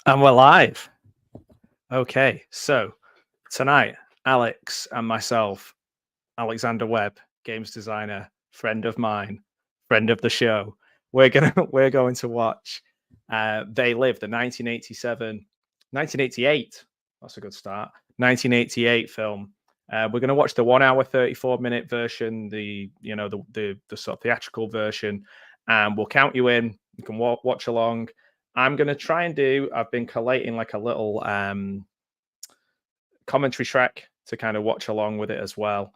And we're live. Okay, so tonight, Alex and myself, Alexander Webb, games designer, friend of mine, friend of the show, we're going to watch They Live, the 1988. That's a good start. 1988 film. We're going to watch the 1 hour 34-minute version, the sort of theatrical version, and we'll count you in. You can watch along. I'm going to try and I've been collating like a little commentary track to kind of watch along with it as well.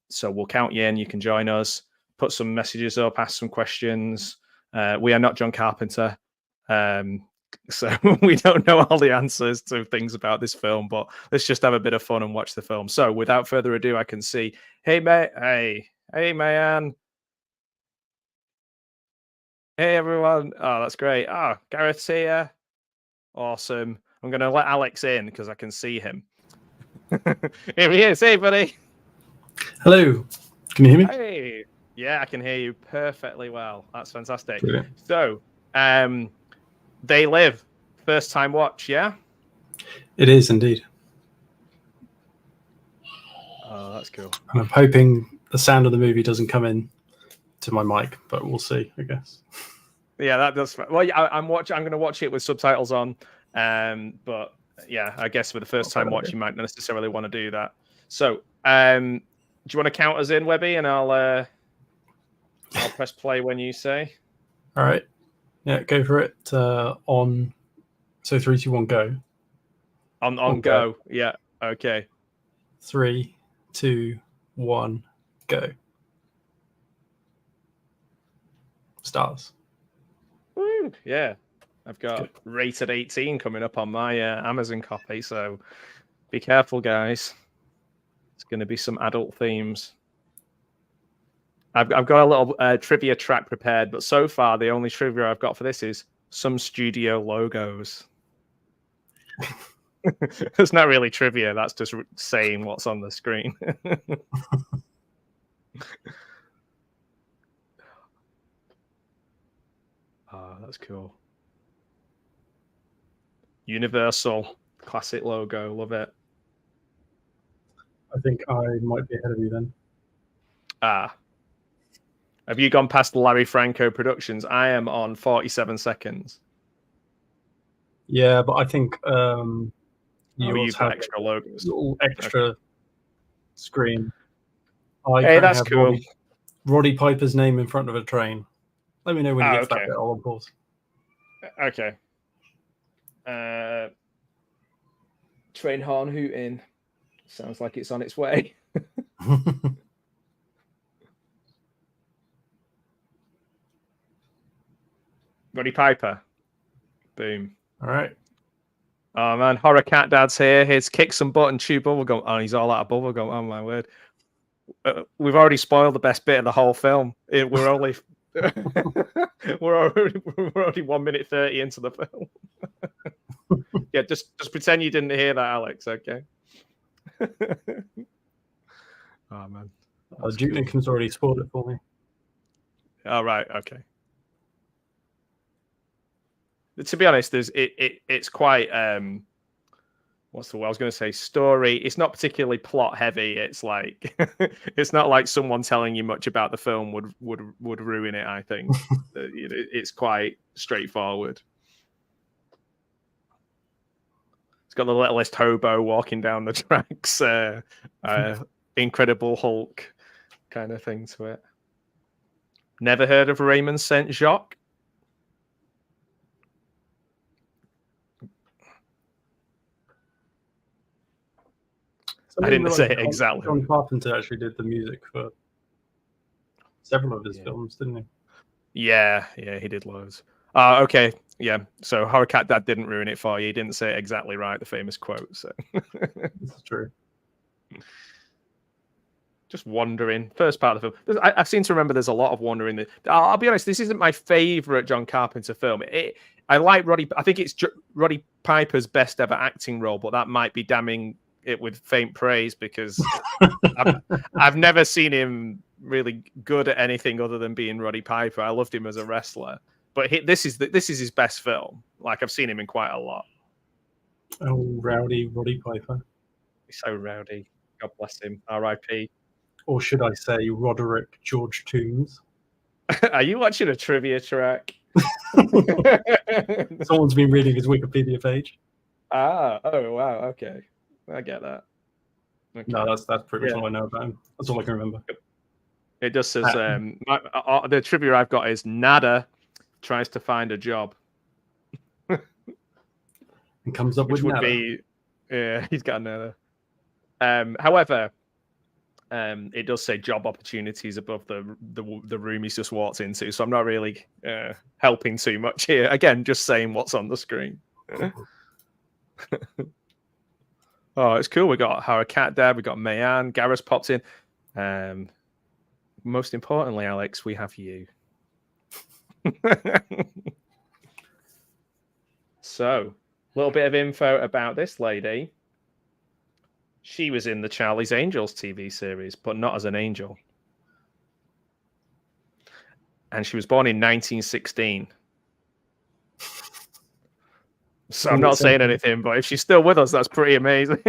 So we'll count you in. You can join us, put some messages up, ask some questions. We are not John Carpenter. So we don't know all the answers to things about this film, but let's just have a bit of fun and watch the film. So without further ado, I can see, hey, Mayan. Hey, everyone. Oh, that's great. Oh, Gareth's here. Awesome. I'm going to let Alex in because I can see him. Here he is. Hey, buddy. Hello. Can you hear me? Hey. Yeah, I can hear you perfectly well. That's fantastic. Brilliant. So, They Live. First time watch, yeah? It is indeed. Oh, that's cool. And I'm hoping the sound of the movie doesn't come in to my mic, but we'll see, I guess. Yeah, that does. Well, yeah, I'm going to watch it with subtitles on. But yeah, I guess for the first time watch, you might not necessarily want to do that. So, do you want to count us in, Webby, and I'll press play when you say. All right. Yeah, go for it. On. So 3, 2, 1, go. On go. Yeah. Okay. 3, 2, 1, go. Stars. Woo, yeah. I've got rated 18 coming up on my Amazon copy, so be careful, guys. It's going to be some adult themes. I've got a little trivia track prepared, but so far the only trivia I've got for this is some studio logos. It's not really trivia. That's just saying what's on the screen. Oh, that's cool. Universal classic logo. Love it. I think I might be ahead of you then. Ah. Have you gone past Larry Franco Productions? I am on 47 seconds. Yeah, but I think you've got extra logos. Little extra screen. Hey, that's cool. Roddy Piper's name in front of a train. Let me know when you get to that bit. I'll pause. Okay. Train horn hooting. Sounds like it's on its way. Roddy Piper. Boom. All right. Oh, man. Horror Cat Dad's here. Here's kick some butt and chew bubblegum. Oh, he's all out of bubblegum. Oh, my word. We've already spoiled the best bit of the whole film. We're only... we're already 1 minute 30 into the film. Yeah, just pretend you didn't hear that, Alex, okay? Oh, man. Duke Nuckem's already spoiled it for me. All right, okay. To be honest, it's quite what's the word I was going to say? Story. It's not particularly plot heavy. It's like it's not like someone telling you much about the film would ruin it. I think it's quite straightforward. It's got the littlest hobo walking down the tracks, Incredible Hulk kind of thing to it. Never heard of Raymond Saint Jacques? I didn't say it exactly. John Carpenter actually did the music for several of his films, didn't he? Yeah, he did loads. Okay, yeah. So Horror Cat Dad didn't ruin it for you. He didn't say it exactly right, the famous quote. So this is true. Just wandering. First part of the film. I seem to remember there's a lot of wandering. I'll be honest, this isn't my favorite John Carpenter film. I like Roddy. I think it's Roddy Piper's best ever acting role, but that might be damning it with faint praise because I've never seen him really good at anything other than being Roddy Piper. I loved him as a wrestler, But this is his best film. Like, I've seen him in quite a lot. Oh, Roddy Piper. He's so rowdy. God bless him. R.I.P. Or should I say Roderick George Toombs? Are you watching a trivia track? Someone's been reading his Wikipedia page. Oh, wow. Okay. I get that. Okay. No, that's pretty much all I know about him. That's all I can remember. It just says the trivia I've got is Nada tries to find a job. And comes up which with would nada. Be yeah, he's got nada. However, it does say job opportunities above the room he's just walked into, so I'm not really helping too much here. Again, just saying what's on the screen. Oh, it's cool. We got Hara Cat there. We got Mayan. Gareth's popped in. Most importantly, Alex, we have you. So, a little bit of info about this lady. She was in the Charlie's Angels TV series, but not as an angel. And she was born in 1916. So I'm not saying anything, but if she's still with us, that's pretty amazing.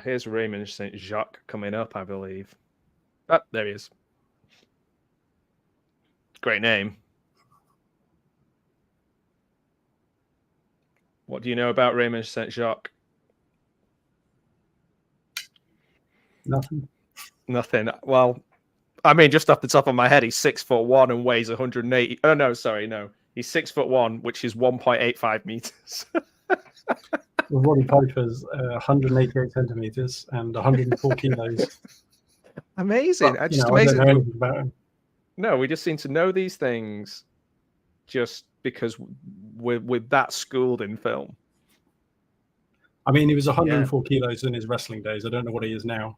Here's Raymond St. Jacques coming up, I believe. Oh, there he is. Great name. What do you know about Raymond St. Jacques? Nothing. Nothing. Well, I mean, just off the top of my head, he's 6'1" and weighs 180. Oh no, sorry, no. He's 6'1", which is 1.85 meters. Roddy Piper's 188 centimeters and 104 kilos. Amazing. But, just I amazing. don't know anything about him. No, we just seem to know these things just because we're that schooled in film. I mean, he was 104 kilos in his wrestling days. I don't know what he is now.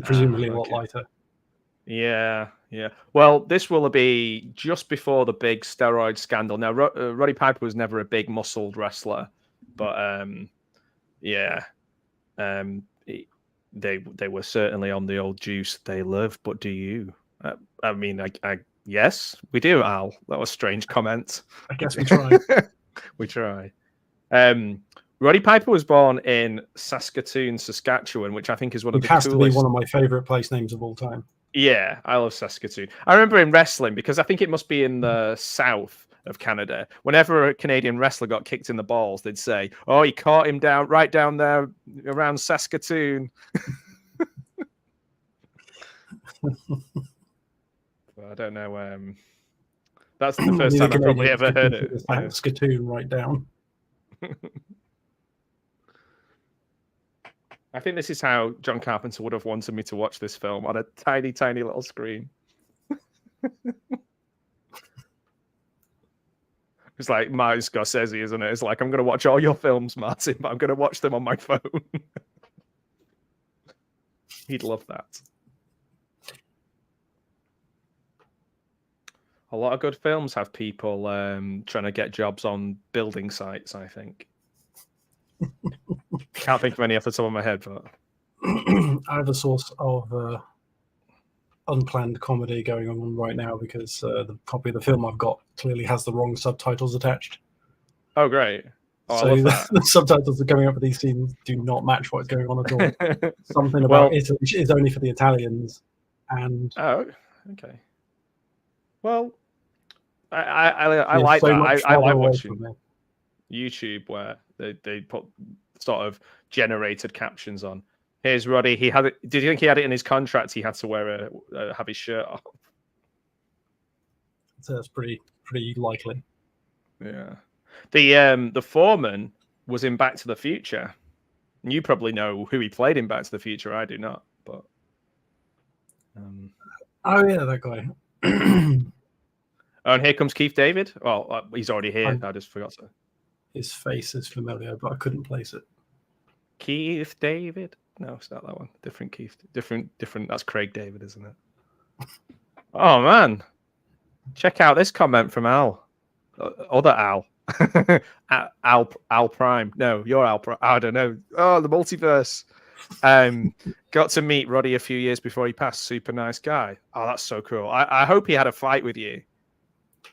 Presumably a lot lighter. Yeah. Well, this will be just before the big steroid scandal. Now, Roddy Piper was never a big muscled wrestler, but they were certainly on the old juice they love. But do you? I mean, I yes, we do, Al. That was a strange comment. I guess we try. We try. Roddy Piper was born in Saskatoon, Saskatchewan, which I think is one of the coolest. It has to be one of my favorite place names of all time. Yeah, I love Saskatoon. I remember in wrestling, because I think it must be in the south of Canada. Whenever a Canadian wrestler got kicked in the balls, they'd say, "Oh, he caught him right down there around Saskatoon." I don't know. That's the first time I've probably ever heard it. Saskatoon right down. I think this is how John Carpenter would have wanted me to watch this film, on a tiny, tiny little screen. It's like Martin Scorsese, isn't it? It's like, I'm going to watch all your films, Martin, but I'm going to watch them on my phone. He'd love that. A lot of good films have people trying to get jobs on building sites, I think. Can't think of any off the top of my head, but I have a source of unplanned comedy going on right now because the copy of the film I've got clearly has the wrong subtitles attached. Oh, great. Oh, so the subtitles that are coming up for these scenes do not match what's going on at all. Something about Italy is only for the Italians. And oh, okay. Well, I like that. I like watching YouTube where they put sort of generated captions on. Here's Roddy. He had it. Did you think he had it in his contract? He had to have his shirt off. So that's pretty likely. Yeah. The foreman was in Back to the Future. You probably know who he played in Back to the Future. I do not, but oh yeah, that guy. Oh, and here comes Keith David. Well, he's already here. I just forgot to. His face is familiar, but I couldn't place it. Keith David? No, it's not that one. Different Keith. Different. That's Craig David, isn't it? Oh man, check out this comment from Al. Other Al. Al Prime. No, you're Al Prime. I don't know. Oh, the multiverse. Got to meet Roddy a few years before he passed. Super nice guy. Oh, that's so cool. I hope he had a fight with you.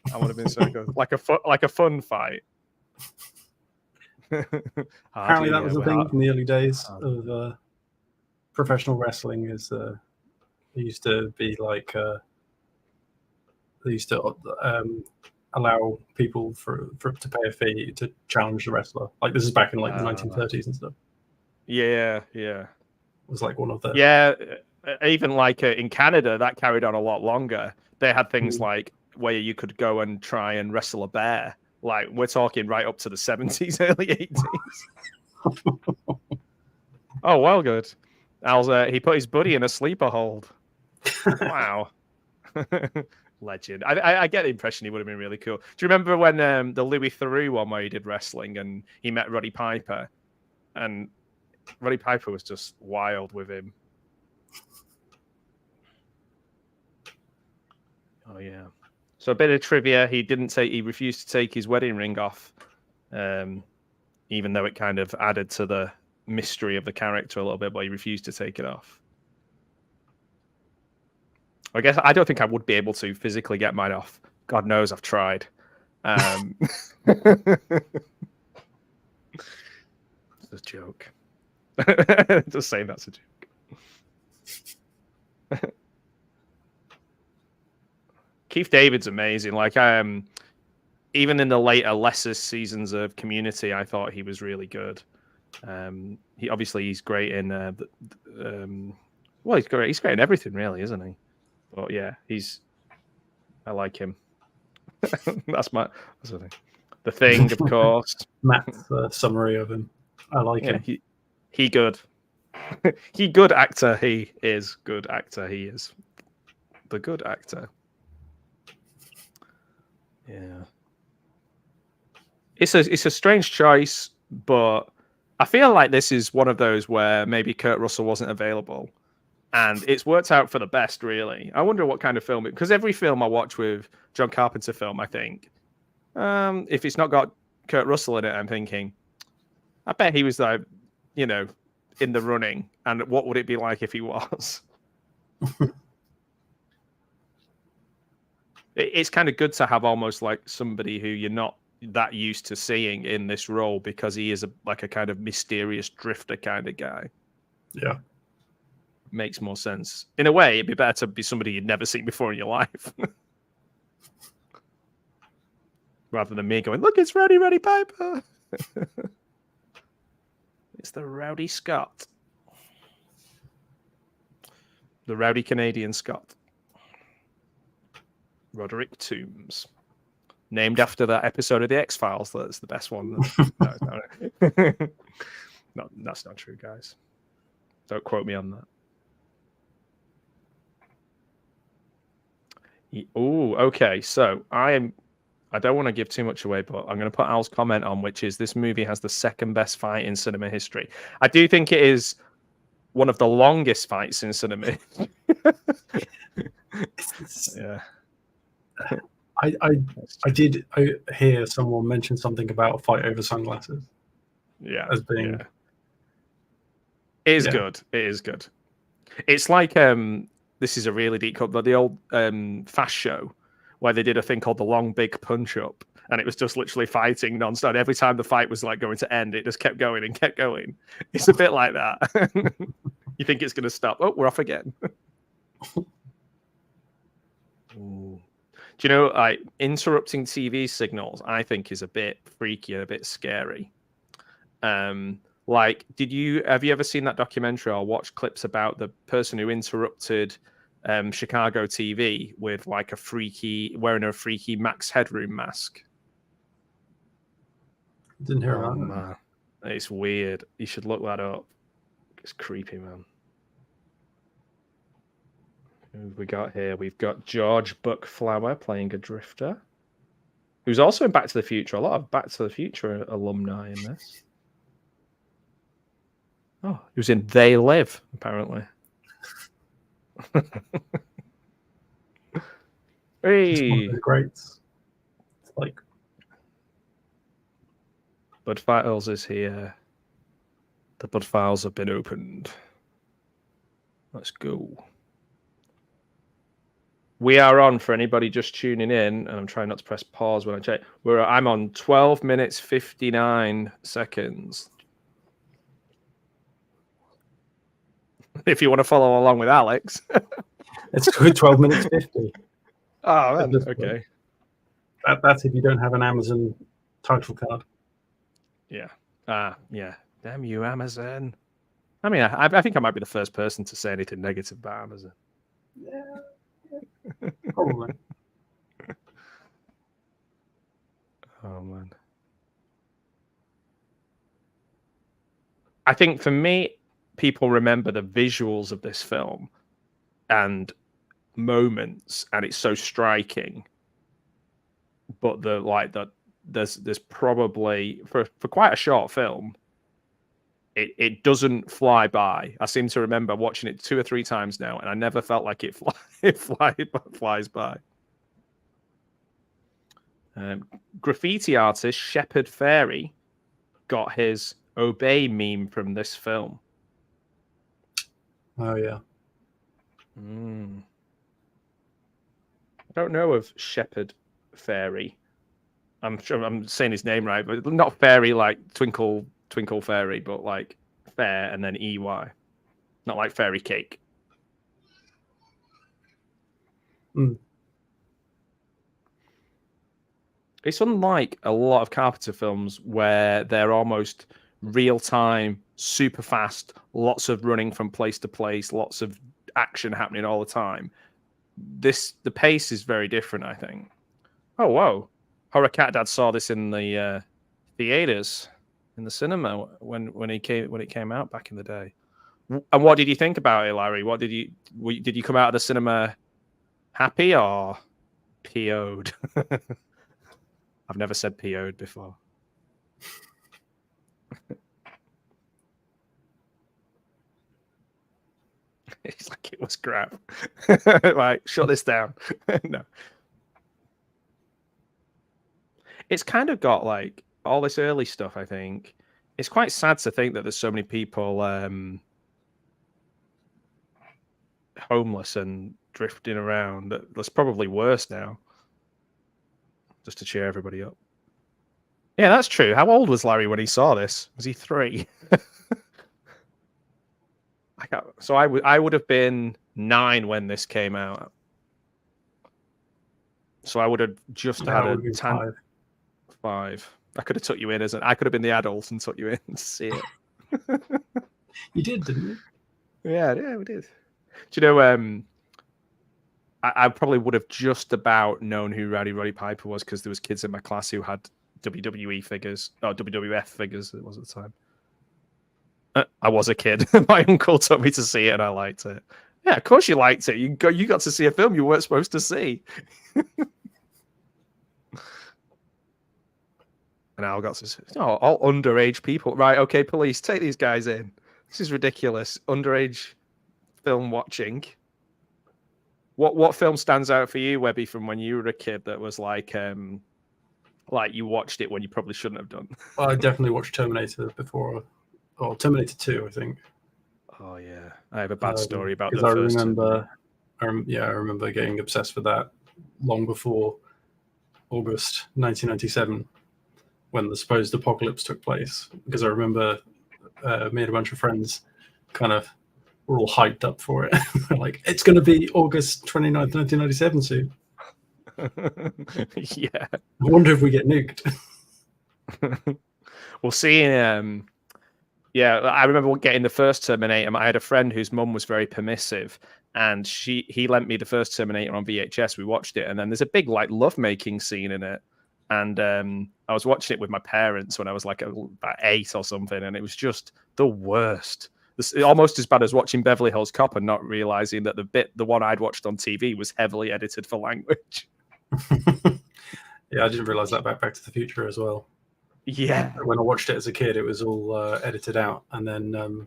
That would have been so good. Like a fun fight. Apparently, that was the thing in the early days of professional wrestling. Is it used to be like they used to allow people to pay a fee to challenge the wrestler. Like this is back in like the 1930s and stuff. Yeah. It was like one of the even like in Canada that carried on a lot longer. They had things like where you could go and try and wrestle a bear. Like we're talking right up to the 70s, early 80s. Oh, well, good. He put his buddy in a sleeper hold. Wow. Legend. I get the impression he would have been really cool. Do you remember when the Louis Theroux one where he did wrestling and he met Roddy Piper? And Roddy Piper was just wild with him. Oh, yeah. So a bit of trivia. He refused to take his wedding ring off, even though it kind of added to the mystery of the character a little bit, but he refused to take it off. I guess I don't think I would be able to physically get mine off. God knows I've tried. It's a joke. Just saying that's a joke. Keith David's amazing. Like even in the later, lesser seasons of Community, I thought he was really good. He's great in he's great. He's great in everything, really, isn't he? But yeah, I like him. That's the thing. The Thing, of course. Matt's summary of him. I like him. He good. He good actor. He is good actor. He is the good actor. Yeah. It's a strange choice, but I feel like this is one of those where maybe Kurt Russell wasn't available. And it's worked out for the best, really. I wonder what kind of film because every film I watch with John Carpenter film, I think, if it's not got Kurt Russell in it, I'm thinking, I bet he was like, in the running. And what would it be like if he was? It's kind of good to have almost like somebody who you're not that used to seeing in this role because he is a kind of mysterious drifter kind of guy. Yeah. Makes more sense. In a way, it'd be better to be somebody you'd never seen before in your life. Rather than me going, look, it's Roddy Piper. It's the Rowdy Scott. The Rowdy Canadian Scott. Roderick Toombs. Named after that episode of The X-Files. That's the best one. No, that's not true, guys. Don't quote me on that. Oh, okay. So I don't want to give too much away, but I'm going to put Al's comment on, which is this movie has the second best fight in cinema history. I do think it is one of the longest fights in cinema. Yeah. I did hear someone mention something about a fight over sunglasses. Yeah. As being. Yeah. It is good. It is good. It's like this is a really deep cut, but the old Fast Show where they did a thing called the Long Big Punch Up, and it was just literally fighting nonstop. Every time the fight was like going to end, it just kept going and kept going. It's a bit like that. You think it's going to stop? Oh, we're off again. Ooh. Do you know, like interrupting TV signals? I think is a bit freaky and a bit scary. Like, have you ever seen that documentary or watched clips about the person who interrupted Chicago TV with like wearing a freaky Max Headroom mask? Didn't hear about that. Man. It's weird. You should look that up. It's creepy, man. Who have we got here? We've got George Buckflower playing a drifter, who's also in Back to the Future. A lot of Back to the Future alumni in this. Oh, he was in They Live, apparently. Hey. It's one of the greats. It's like Bud Fittles is here. The blood files have been opened. Let's go. We are on, for anybody just tuning in, and I'm trying not to press pause when I check. I'm on 12 minutes 59 seconds. If you want to follow along with Alex. It's 12 minutes 50. Oh, man. Okay. That's if you don't have an Amazon title card. Yeah. Yeah. Damn you, Amazon. I mean, I think I might be the first person to say anything negative about Amazon. Yeah. Probably. Oh, man. I think for me, people remember the visuals of this film and moments, and it's so striking. But there's probably for quite a short film, it doesn't fly by. I seem to remember watching it 2 or 3 times now, and I never felt like it flies by. Graffiti artist Shepard Fairey got his obey meme from this film. Oh yeah. I don't know of Shepard Fairey. I'm sure I'm saying his name right, but not fairy like twinkle fairy, but like fair and then EY. Not like fairy cake. It's unlike a lot of Carpenter films where they're almost real-time, super fast, lots of running from place to place, lots of action happening all the time. The pace is very different, I think. Oh, whoa. Horror Cat Dad saw this in the theaters, in the cinema when it came out back in the day. And what did you think about it, Larry? Did you come out of the cinema happy or PO'd? I've never said PO'd before. It's like it was crap. Like, shut this down. No. It's kind of got like all this early stuff, I think. It's quite sad to think that there's so many people homeless and drifting around. That's probably worse now. Just to cheer everybody up. Yeah, that's true. How old was Larry when he saw this? Was he 3? I would have been 9 when this came out. So I would have just had a 5. I could have took you in I could have been the adult and took you in to see it. You did, didn't you? Yeah, we did. Do you know? I probably would have just about known who Roddy Piper was because there was kids in my class who had WWE figures or WWF figures. It was at the time. I was a kid. My uncle took me to see it, and I liked it. Yeah, of course you liked it. You got to see a film you weren't supposed to see. And Al got to say, all underage people. Right, okay, police, take these guys in. This is ridiculous. Underage film watching. What film stands out for you, Webby, from when you were a kid that was like you watched it when you probably shouldn't have done? Well, I definitely watched Terminator before, or Terminator 2, I think. Oh, yeah. I have a bad story about the first. I remember getting obsessed with that long before August 1997. When the supposed apocalypse took place, because I remember me and a bunch of friends kind of were all hyped up for it. Like, it's going to be August 29th, 1997 soon. Yeah. I wonder if we get nuked. We'll see. Yeah, I remember getting the first Terminator. I had a friend whose mum was very permissive, and he lent me the first Terminator on VHS. We watched it, and then there's a big like lovemaking scene in it. And I was watching it with my parents when I was like about 8 or something, and it was just the worst. Almost as bad as watching Beverly Hills Cop and not realizing that the one I'd watched on TV was heavily edited for language. Yeah, I didn't realize that about Back to the Future as well. Yeah. When I watched it as a kid, it was all edited out, and then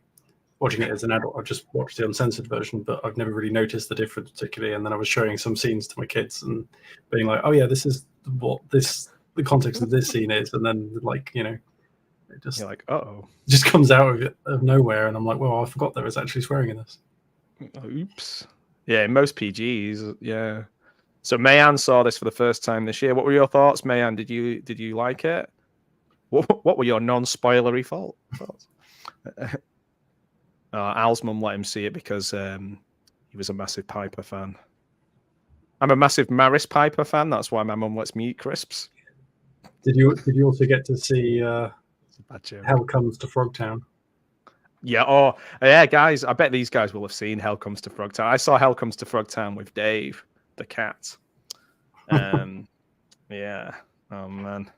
watching it as an adult, I just watched the uncensored version, but I've never really noticed the difference particularly. And then I was showing some scenes to my kids and being like, "Oh yeah, this is what the context of this scene is," and then like You're like, oh, just comes out of nowhere, and I'm like, well, I forgot there was actually swearing in this. Oops. Yeah, most PGs. Yeah. So Mayan saw this for the first time this year. What were your thoughts, Mayan? Did you like it? What were your non-spoilery thoughts? Al's mum let him see it because he was a massive Piper fan. I'm a massive Maris Piper fan. That's why my mum lets me eat crisps. Did you also get to see Hell Comes to Frogtown? Yeah. Oh, yeah, guys. I bet these guys will have seen Hell Comes to Frogtown. I saw Hell Comes to Frogtown with Dave, the cat. Yeah. Oh man.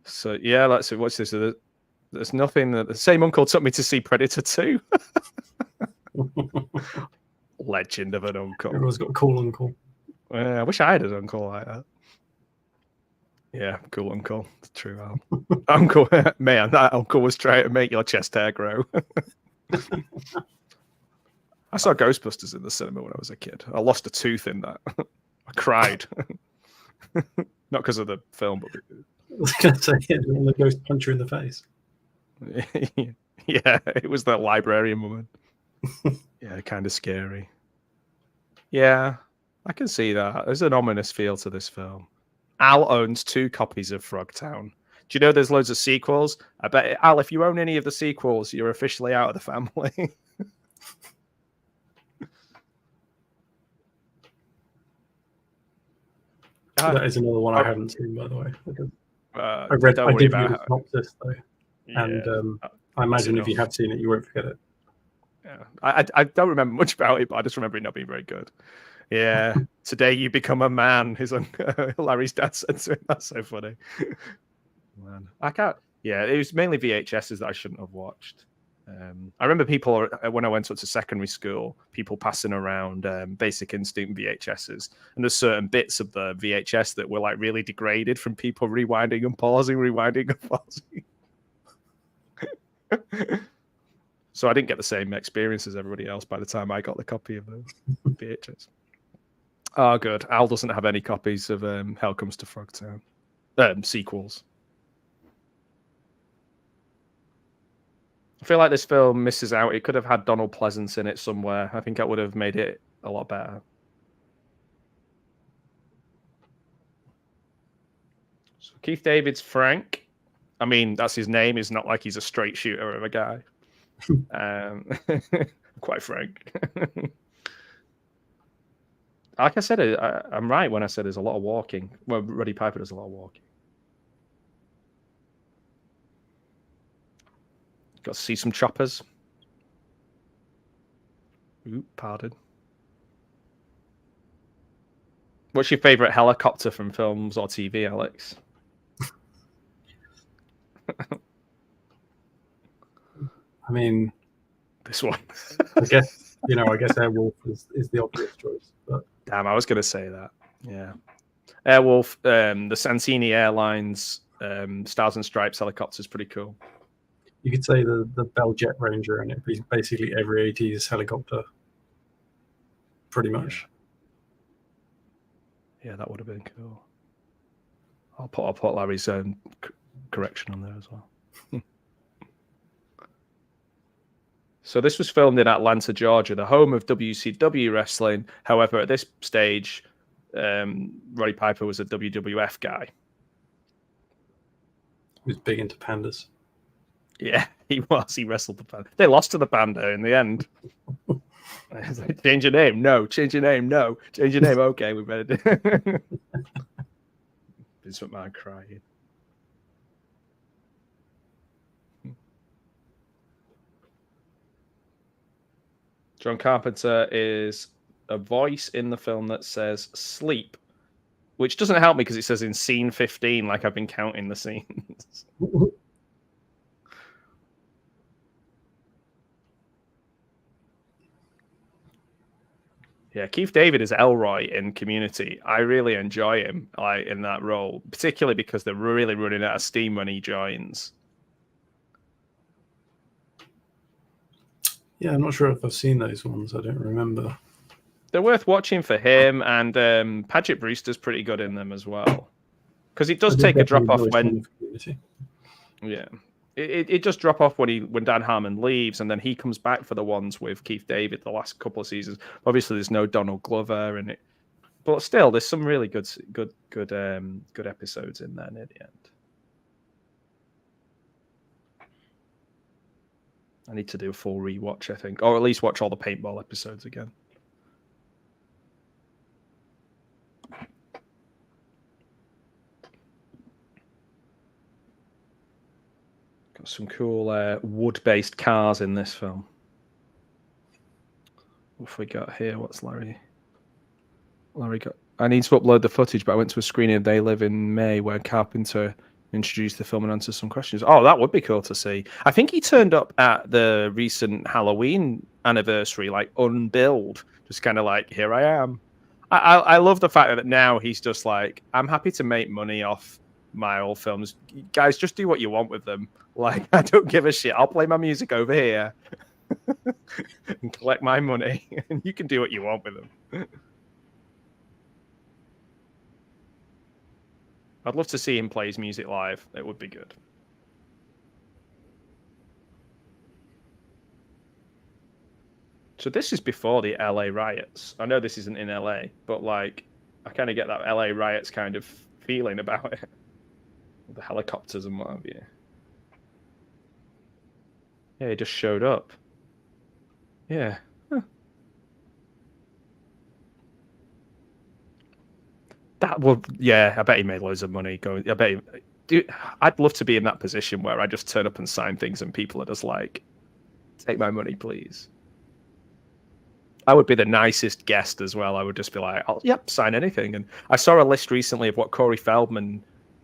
So yeah, let's see. What's this? There's nothing. The same uncle took me to see Predator 2. Legend of an uncle. Everyone's got a cool uncle. I wish I had an uncle like that. Yeah, cool uncle. It's true, Al. Uncle, man, that uncle was trying to make your chest hair grow. I saw Ghostbusters in the cinema when I was a kid. I lost a tooth in that. I cried. Not because of the film, but I was going to say, when the ghost punch you in the face. Yeah, it was that librarian woman. Yeah, kind of scary. Yeah, I can see that. There's an ominous feel to this film. Al owns 2 copies of Frogtown. Do you know there's loads of sequels? I bet, Al, if you own any of the sequels, you're officially out of the family. That is another one I haven't seen, by the way. I did read the synopsis, though. Yeah. And I imagine if you have seen it, you won't forget it. Yeah, I don't remember much about it, but I just remember it not being very good. Yeah, today you become a man. His Larry's dad said to him. That's so funny. Man, I can't. Yeah, it was mainly VHSs that I shouldn't have watched. I remember people when I went up to secondary school, people passing around Basic Instinct VHSs, and there's certain bits of the VHS that were like really degraded from people rewinding and pausing, So I didn't get the same experience as everybody else by the time I got the copy of the VHS. Oh, good. Al doesn't have any copies of Hell Comes to Frogtown sequels. I feel like this film misses out. It could have had Donald Pleasance in it somewhere. I think that would have made it a lot better. So Keith David's Frank. I mean, that's his name. It's not like he's a straight shooter of a guy. Quite frank. Like I said, I'm right when I said there's a lot of walking. Well, Roddy Piper does a lot of walking. Got to see some choppers. Ooh, pardon. What's your favourite helicopter from films or TV, Alex? I mean, this one. I guess Airwolf is the obvious choice. But damn, I was going to say that. Yeah, Airwolf, the Santini Airlines Stars and Stripes helicopter is pretty cool. You could say the Bell Jet Ranger, and it'd be basically every 80s helicopter, pretty much. Yeah, that would have been cool. I'll put Larry's correction on there as well. So this was filmed in Atlanta, Georgia, the home of WCW wrestling. However, at this stage, Roddy Piper was a WWF guy. He was big into pandas. Yeah, he was. He wrestled the panda. They lost to the panda in the end. Like, change your name. No. Change your name. No. Change your name. Okay, we better do it. Vince McMahon crying. John Carpenter is a voice in the film that says sleep, which doesn't help me because it says in scene 15, like I've been counting the scenes. Yeah, Keith David is Elroy in Community. I really enjoy him in that role, particularly because they're really running out of steam when he joins. Yeah, I'm not sure if I've seen those ones. I don't remember. They're worth watching for him, and Paget Brewster's pretty good in them as well. Because it does take a drop off when... Yeah. It does drop off when Dan Harmon leaves, and then he comes back for the ones with Keith David the last couple of seasons. Obviously, there's no Donald Glover in it, but still, there's some really good episodes in there near the end. I need to do a full rewatch, I think, or at least watch all the paintball episodes again. Got some cool wood-based cars in this film. What have we got here? What's Larry? Larry got. I need to upload the footage, but I went to a screening of They Live in May where Carpenter introduced the film and answered some questions. Oh, that would be cool to see. I think he turned up at the recent Halloween anniversary, like unbilled, just kind of like, here I am. I love the fact that now he's just like, I'm happy to make money off my old films. Guys, just do what you want with them. Like, I don't give a shit. I'll play my music over here and collect my money, and you can do what you want with them. I'd love to see him play his music live. It would be good. So this is before the LA riots. I know this isn't in LA, but like, I kind of get that LA riots kind of feeling about it. The helicopters and what have you. Yeah, he just showed up. Yeah. Huh. That would, yeah, I bet he made loads of money going. I bet he, dude, I'd love to be in that position where I just turn up and sign things and people are just like, take my money, please. I would be the nicest guest as well. I would just be like, oh, yep, sign anything. And I saw a list recently of what Corey Feldman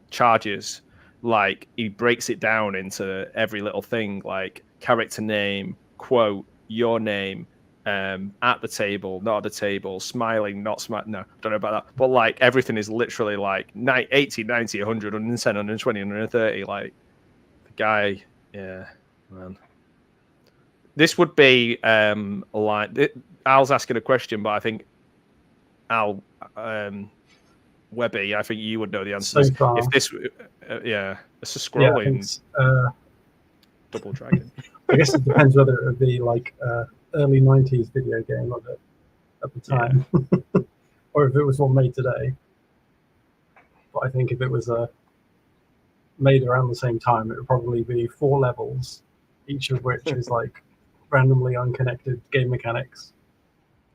charges. Like, he breaks it down into every little thing, like character name, quote, your name, at the table, not at the table, smiling, not smiling. No, don't know about that. But like, everything is literally like 80, 90, 100, 110, 120, 130. Like, the guy, yeah, man. This would be like, Al's asking a question, but I think Al Webby, I think you would know the answer. So if this, yeah, it's a scrolling Double Dragon. I guess it depends whether it would be like early 90s video game of it at the time, yeah. Or if it was one made today. But I think if it was made around the same time, it would probably be 4 levels, each of which is like randomly unconnected game mechanics,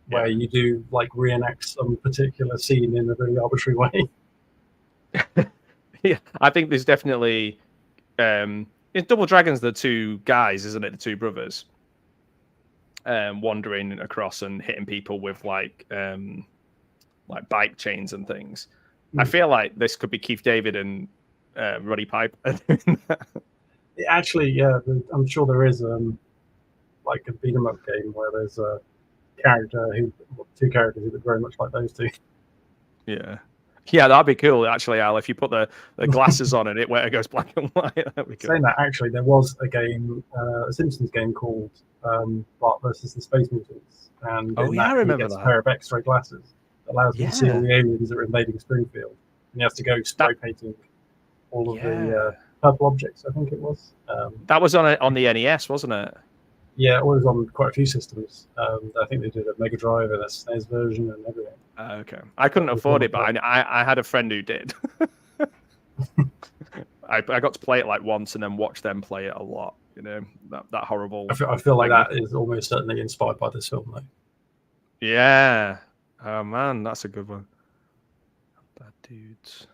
where you do like reenact some particular scene in a very arbitrary way. Yeah, I think there's definitely in Double Dragon's the 2 guys, isn't it? The 2 brothers wandering across and hitting people with like bike chains and things. I feel like this could be Keith David and Roddy Piper. Actually, yeah, I'm sure there is like a beat 'em up game where there's a character 2 characters who look very much like those 2. Yeah. Yeah, that'd be cool, actually, Al. If you put the glasses on and where it goes black and white, that'd be cool. Saying that, actually, there was a game, a Simpsons game called Bart versus the Space Mutants, and I remember that. A pair of X-ray glasses that allows him to see all the aliens that are invading Springfield, and he has to go spray painting all of the purple objects. I think it was. That was on the NES, wasn't it? Yeah, it was on quite a few systems. I think they did a Mega Drive and a SNES version and everything. Okay, I couldn't afford it, but I had a friend who did. I got to play it like once and then watch them play it a lot. You know, that horrible. I feel like that is almost certainly inspired by this film, though. Yeah. Oh man, that's a good one. Bad Dudes.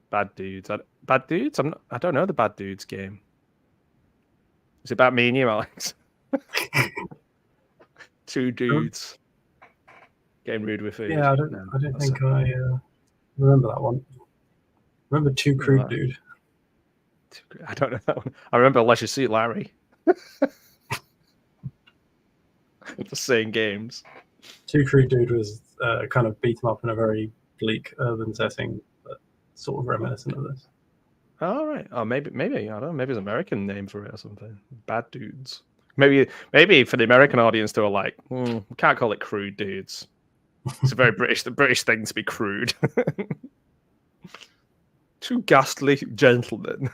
Bad Dudes. Bad Dudes. I don't know the Bad Dudes game. Is it about me and you, Alex? 2 dudes getting rude with food. Yeah, I don't think I remember that one. Remember 2 Crude Dude? I don't know that one. I remember Leisure Suit Larry. Just saying games. 2 Crude Dude was kind of beat 'em up in a very bleak urban setting, but sort of reminiscent of this. Oh, right. Oh, maybe I don't know. Maybe it's an American name for it or something. Bad Dudes. Maybe for the American audience, they were like, we can't call it Crude Dudes. It's a very the British thing to be crude. 2 ghastly gentlemen.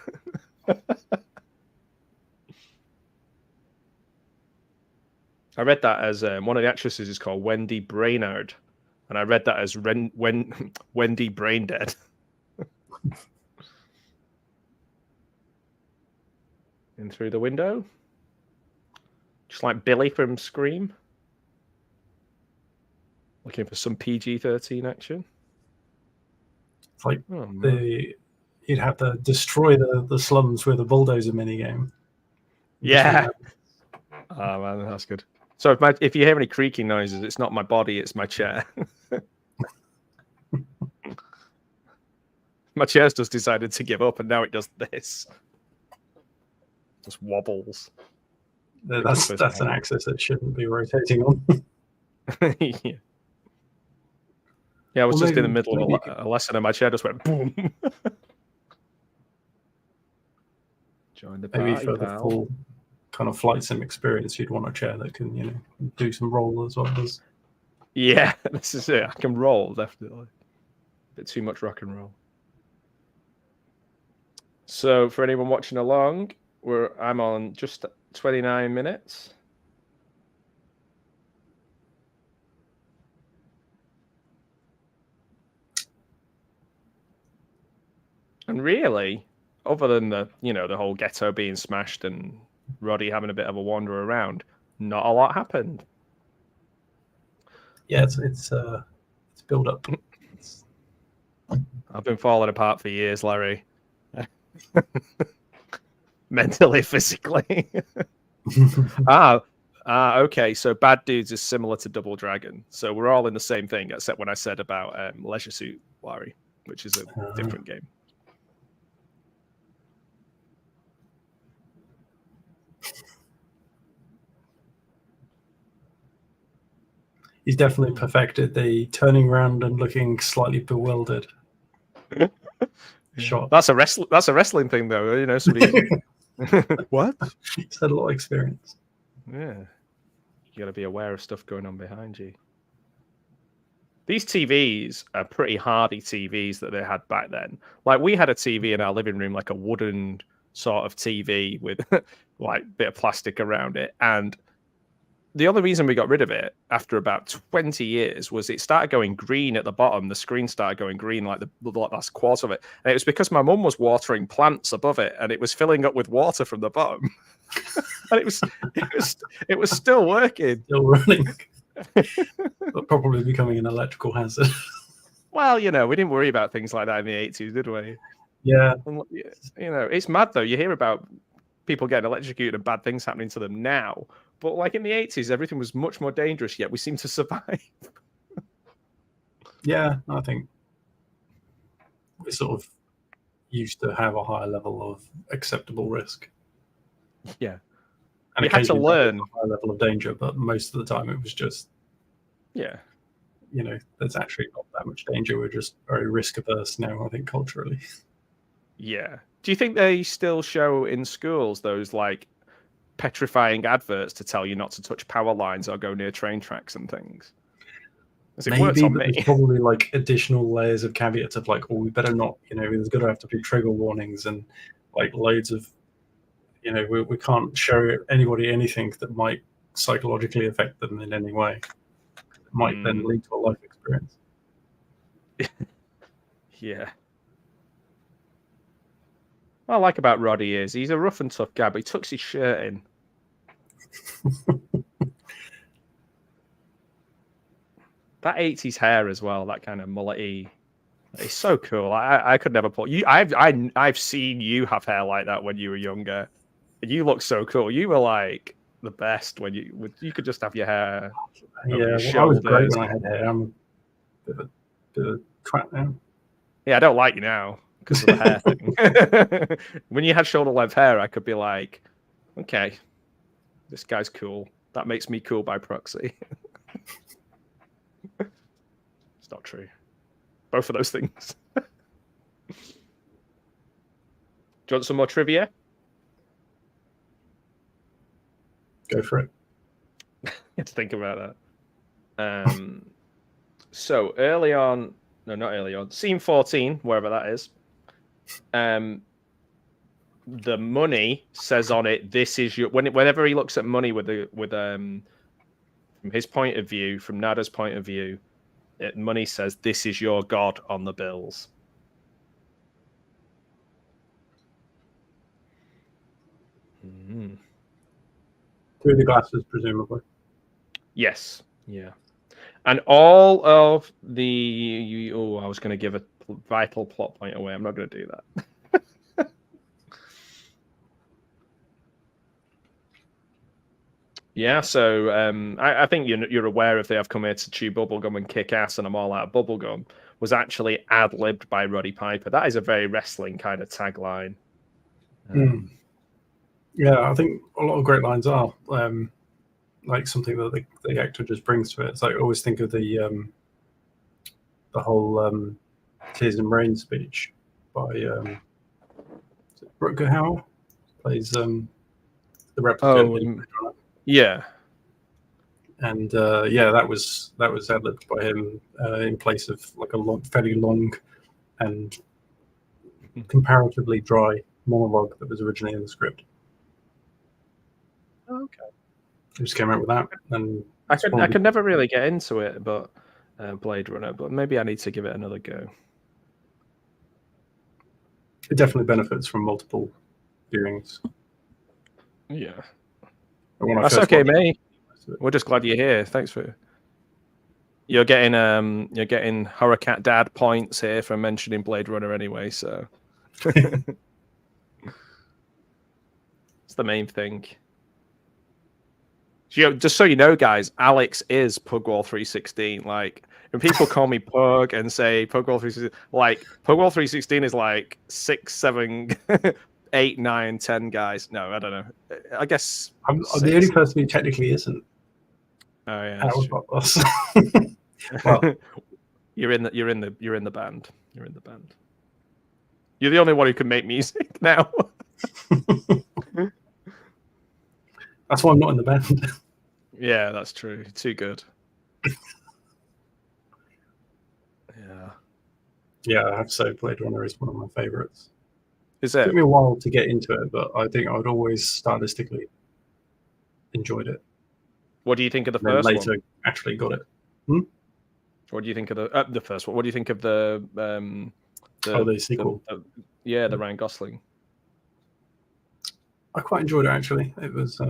I read that as one of the actresses is called Wendy Brainerd, and I read that as Wendy Braindead. In through the window, just like Billy from Scream. Looking for some PG-13 action. It's like you'd have to destroy the slums with a bulldozer minigame. Yeah. Oh man, that's good. So if you hear any creaking noises, it's not my body, it's my chair. My chair's just decided to give up, and now it does this. Just wobbles. That's an axis it shouldn't be rotating on. Yeah. Yeah, I was just in the middle of a lesson and my chair just went boom. Join the party, maybe for the full kind of flight sim experience, you'd want a chair that can, do some roll as well as. Yeah, this is it. I can roll, definitely. A bit too much rock and roll. So for anyone watching along, I'm on just 29 minutes. And really, other than the whole ghetto being smashed and Roddy having a bit of a wander around, not a lot happened. Yeah, it's build up. I've been falling apart for years, Larry. Mentally, physically. Okay. So Bad Dudes is similar to Double Dragon. So we're all in the same thing, except when I said about Leisure Suit Larry, which is a different game. He's definitely perfected the turning around and looking slightly bewildered shot. That's a wrestling thing, though. What? He's had a lot of experience. Yeah, you got to be aware of stuff going on behind you. These TVs are pretty hardy TVs that they had back then. Like we had a TV in our living room, like a wooden sort of TV with like a bit of plastic around it, and the only reason we got rid of it after about 20 years was it started going green at the bottom. The screen started going green like the last quarter of it. And it was because my mum was watering plants above it and it was filling up with water from the bottom. And it was still working. Still running. But probably becoming an electrical hazard. Well, we didn't worry about things like that in the 80s, did we? Yeah. It's mad though. You hear about people getting electrocuted and bad things happening to them now. But like in the 80s, everything was much more dangerous, yet we seem to survive. Yeah, I think we sort of used to have a higher level of acceptable risk. Yeah. And you had to learn. A high level of danger, but most of the time it was just, yeah, there's actually not that much danger. We're just very risk averse now, I think, culturally. Yeah. Do you think they still show in schools those like petrifying adverts to tell you not to touch power lines or go near train tracks and things? Maybe, but there's probably like additional layers of caveats of like, we better not, there's going to have to be trigger warnings and like loads of, we can't show anybody anything that might psychologically affect them in any way. It might then lead to a life experience. Yeah. What I like about Roddy is he's a rough and tough guy, but he tucks his shirt in. That 80s hair as well, that kind of mullety. It's so cool. I could never pull you. I've seen you have hair like that when you were younger. You look so cool. You were like the best when you could just have your hair. Yeah, I was great when I had hair. I'm a bit of a twat now. Yeah, I don't like you now because of the hair thing. When you had shoulder length hair, I could be like, okay, this guy's cool. That makes me cool by proxy. It's not true. Both of those things. Do you want some more trivia? Go for it. You have to think about that. So early on, no, not early on, scene 14, wherever that is. the money says on it, "This is your." Whenever he looks at money with from his point of view, from Nada's point of view, money says, "This is your god" on the bills. Through the glasses, presumably. Yes. Yeah. And all of the... Oh, I was going to give a vital plot point away. I'm not going to do that. Yeah, so I think you're aware if they have come here to chew bubblegum and kick ass and I'm all out of bubblegum was actually ad-libbed by Roddy Piper. That is a very wrestling kind of tagline. Yeah, I think a lot of great lines are like something that the actor just brings to it. It's like I always think of the whole Tears and Rain speech by Rutger Hauer plays the replica. Yeah. And yeah, that was ad-libbed by him in place of like a fairly long and comparatively dry monologue that was originally in the script. Okay. He just came out with that, and I could never really get into it, but Blade Runner. But maybe I need to give it another go. It definitely benefits from multiple viewings. Yeah, that's okay, mate. We're just glad you're here. Thanks for. You're getting Horror Cat Dad points here for mentioning Blade Runner anyway. So it's the main thing. Just so you know, guys, Alex is Pugwall 316. Like, when people call me Pug and say Pugwall 316, like Pugwall 316 is like 6, 7, 8, 9, 10 guys. No, I don't know. I guess I'm the only person who technically isn't. Oh yeah. Well, you're in the band. You're in the band. You're the only one who can make music now. That's why I'm not in the band. Yeah, that's true. Too good. Yeah, I have to say Blade Runner is one of my favorites. Is it? It took me a while to get into it, but I think I would always stylistically enjoyed it. What do you think of the first one? Later, actually got it. What do you think of the first one? What do you think of the sequel? The Ryan Gosling. I quite enjoyed it actually. It was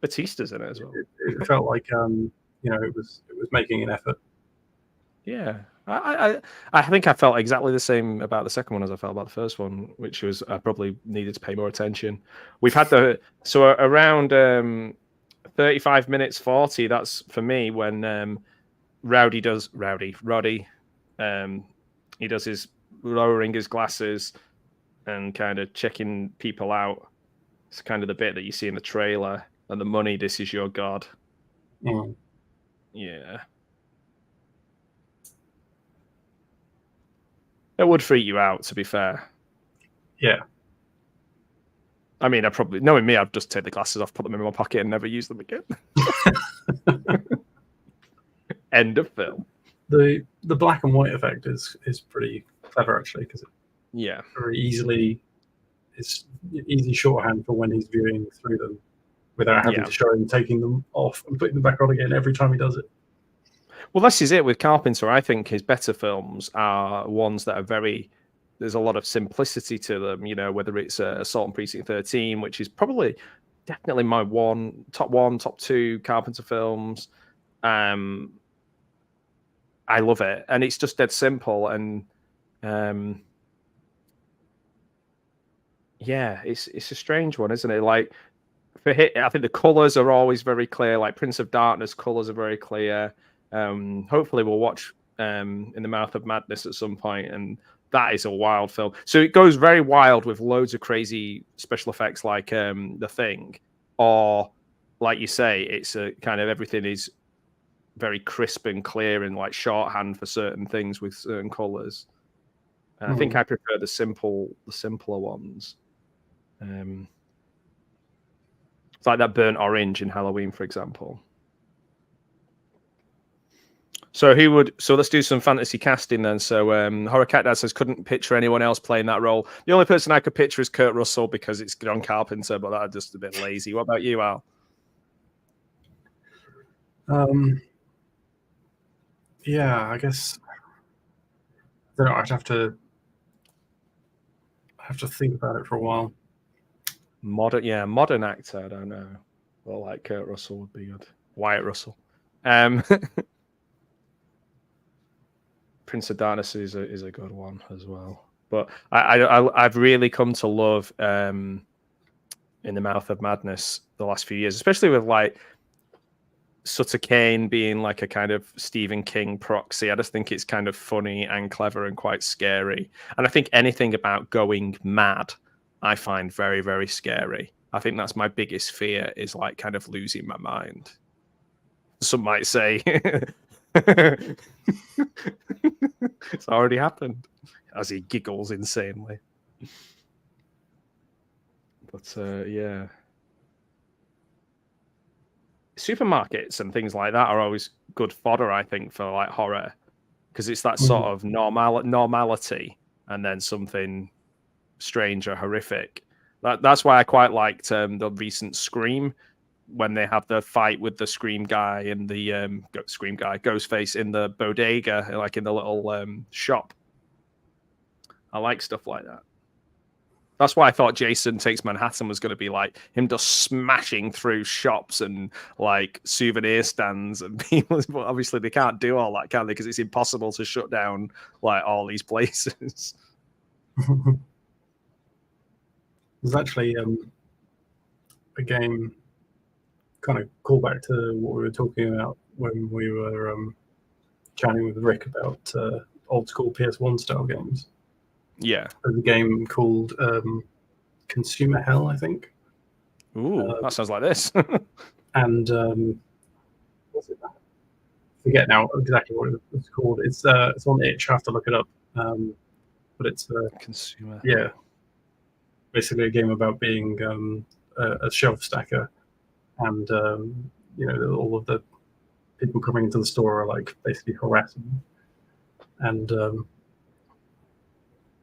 Batista's in it as well. It felt like it was making an effort. Yeah, I think I felt exactly the same about the second one as I felt about the first one, which was I probably needed to pay more attention. We've had around 35 minutes 40. That's for me when Roddy he does his lowering his glasses and kind of checking people out. It's kind of the bit that you see in the trailer, and the money, this is your god. Yeah. It would freak you out, to be fair. Yeah. I mean, knowing me, I'd just take the glasses off, put them in my pocket, and never use them again. End of film. The black and white effect is pretty clever actually, because yeah, very easily it's easy shorthand for when he's viewing through them without having to show him taking them off and putting them back on again every time he does it. Well, this is it with Carpenter. I think his better films are ones that are there's a lot of simplicity to them, whether it's Assault on Precinct 13, which is definitely my top two Carpenter films. I love it, and it's just dead simple, and it's a strange one, isn't it? Like I think the colors are always very clear. Like Prince of Darkness, colors are very clear. Hopefully, we'll watch In the Mouth of Madness at some point, and that is a wild film. So it goes very wild with loads of crazy special effects, like The Thing, or like you say, it's a kind of everything is very crisp and clear and like shorthand for certain things with certain colors. And I think I prefer the simpler ones. It's like that burnt orange in Halloween, for example. So who would? So let's do some fantasy casting then. So Horror Cat Dad says couldn't picture anyone else playing that role. The only person I could picture is Kurt Russell because it's John Carpenter, but that's just a bit lazy. What about you, Al? Yeah, I guess. I don't know. I'd have to think about it for a while. Modern actor. I don't know. Well, like Kurt Russell would be good. Wyatt Russell. Prince of Darkness is a good one as well. But I've really come to love In the Mouth of Madness the last few years, especially with like Sutter Kane being like a kind of Stephen King proxy. I just think it's kind of funny and clever and quite scary. And I think anything about going mad, I find very, very scary. I think that's my biggest fear, is like kind of losing my mind. Some might say it's already happened, as he giggles insanely. But yeah. Supermarkets and things like that are always good fodder, I think, for like horror, because it's that sort of normality and then something strange or horrific. That's why I quite liked the recent Scream, when they have the fight with the Scream guy and the Ghostface in the bodega, like in the little shop. I like stuff like that. That's why I thought Jason Takes Manhattan was going to be like him just smashing through shops and like souvenir stands and people. But obviously they can't do all that, can they? Because it's impossible to shut down like all these places. There's actually a game, kind of call back to what we were talking about when we were chatting with Rick about old school PS1 style games. Yeah. There's a game called Consumer Hell, I think. Ooh, that sounds like this. And what's it? I forget now exactly what it's called. It's on itch. I have to look it up. But it's Consumer. Yeah, basically a game about being a shelf stacker, and all of the people coming into the store are like basically harassing, and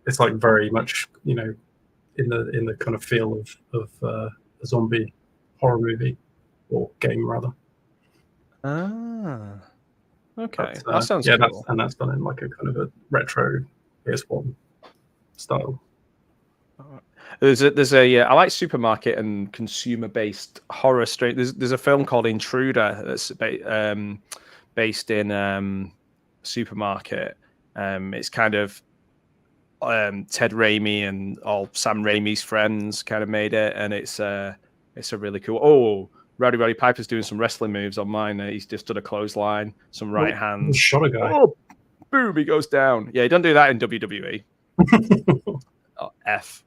it's like very much in the kind of feel of a zombie horror movie or game rather. Ah, okay, but, that sounds cool. That's done in like a kind of a retro PS1 style. There's a I like supermarket and consumer based horror straight. There's a film called Intruder that's based in supermarket. It's kind of Ted Raimi and all Sam Raimi's friends kind of made it, and it's a really cool. Oh, Roddy Piper's doing some wrestling moves on mine. He's just done a clothesline, some right hands. Shot a guy. Oh, boom! He goes down. Yeah, don't do that in WWE. Oh, F.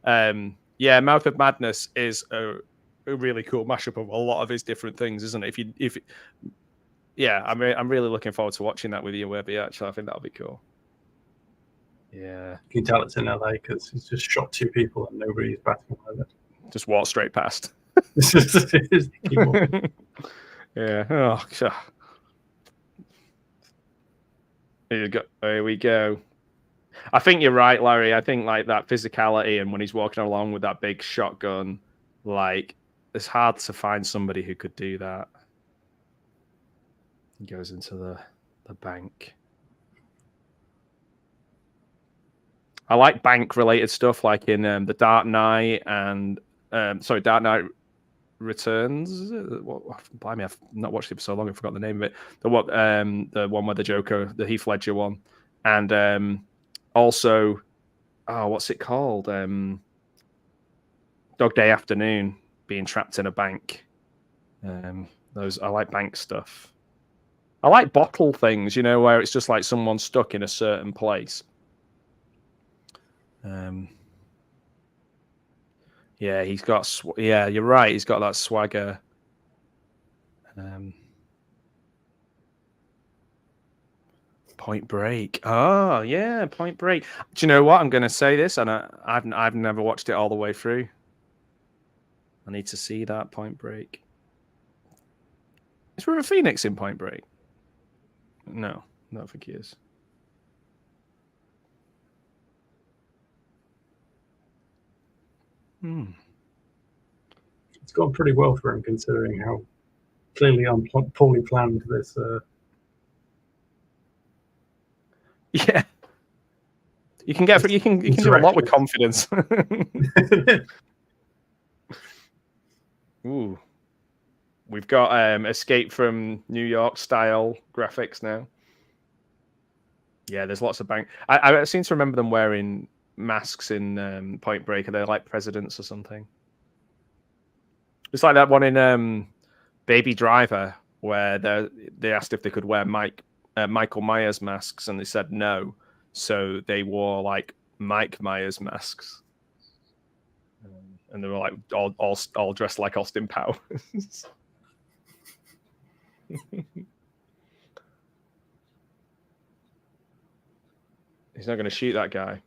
Yeah, Mouth of Madness is a really cool mashup of a lot of his different things, isn't it? Yeah, I'm really looking forward to watching that with you, Webby. Actually, I think that'll be cool. Yeah, you can tell it's in LA because he's just shot 2 people and nobody's batting on it. Just walk straight past. Yeah. Oh, here we go. I think you're right, Larry. I think like that physicality and when he's walking along with that big shotgun, like it's hard to find somebody who could do that. He goes into the bank. I like bank related stuff like in The Dark Knight and Dark Knight Returns. Blimey, I've not watched it for so long. I forgot the name of it. The one where the Joker, the Heath Ledger one, and also, what's it called? Dog Day Afternoon, being trapped in a bank. I like bank stuff. I like bottle things, where it's just like someone stuck in a certain place. Yeah, he's got. Yeah, you're right. He's got that swagger. Point Break. Oh yeah, Point Break. Do you know what? I'm going to say this, and I've never watched it all the way through. I need to see that Point Break. Is River Phoenix in Point Break? No, I don't think he is. It's gone pretty well for him, considering how clearly poorly planned this. Yeah, you can get you can do a lot with confidence. Ooh, we've got Escape from New York style graphics now. Yeah, there's lots of bank. I seem to remember them wearing masks in Point Break. Are they like presidents or something? It's like that one in Baby Driver where they asked if they could wear Michael Myers masks, and they said no. So they wore like Mike Myers masks, and they were like all dressed like Austin Powers. He's not going to shoot that guy.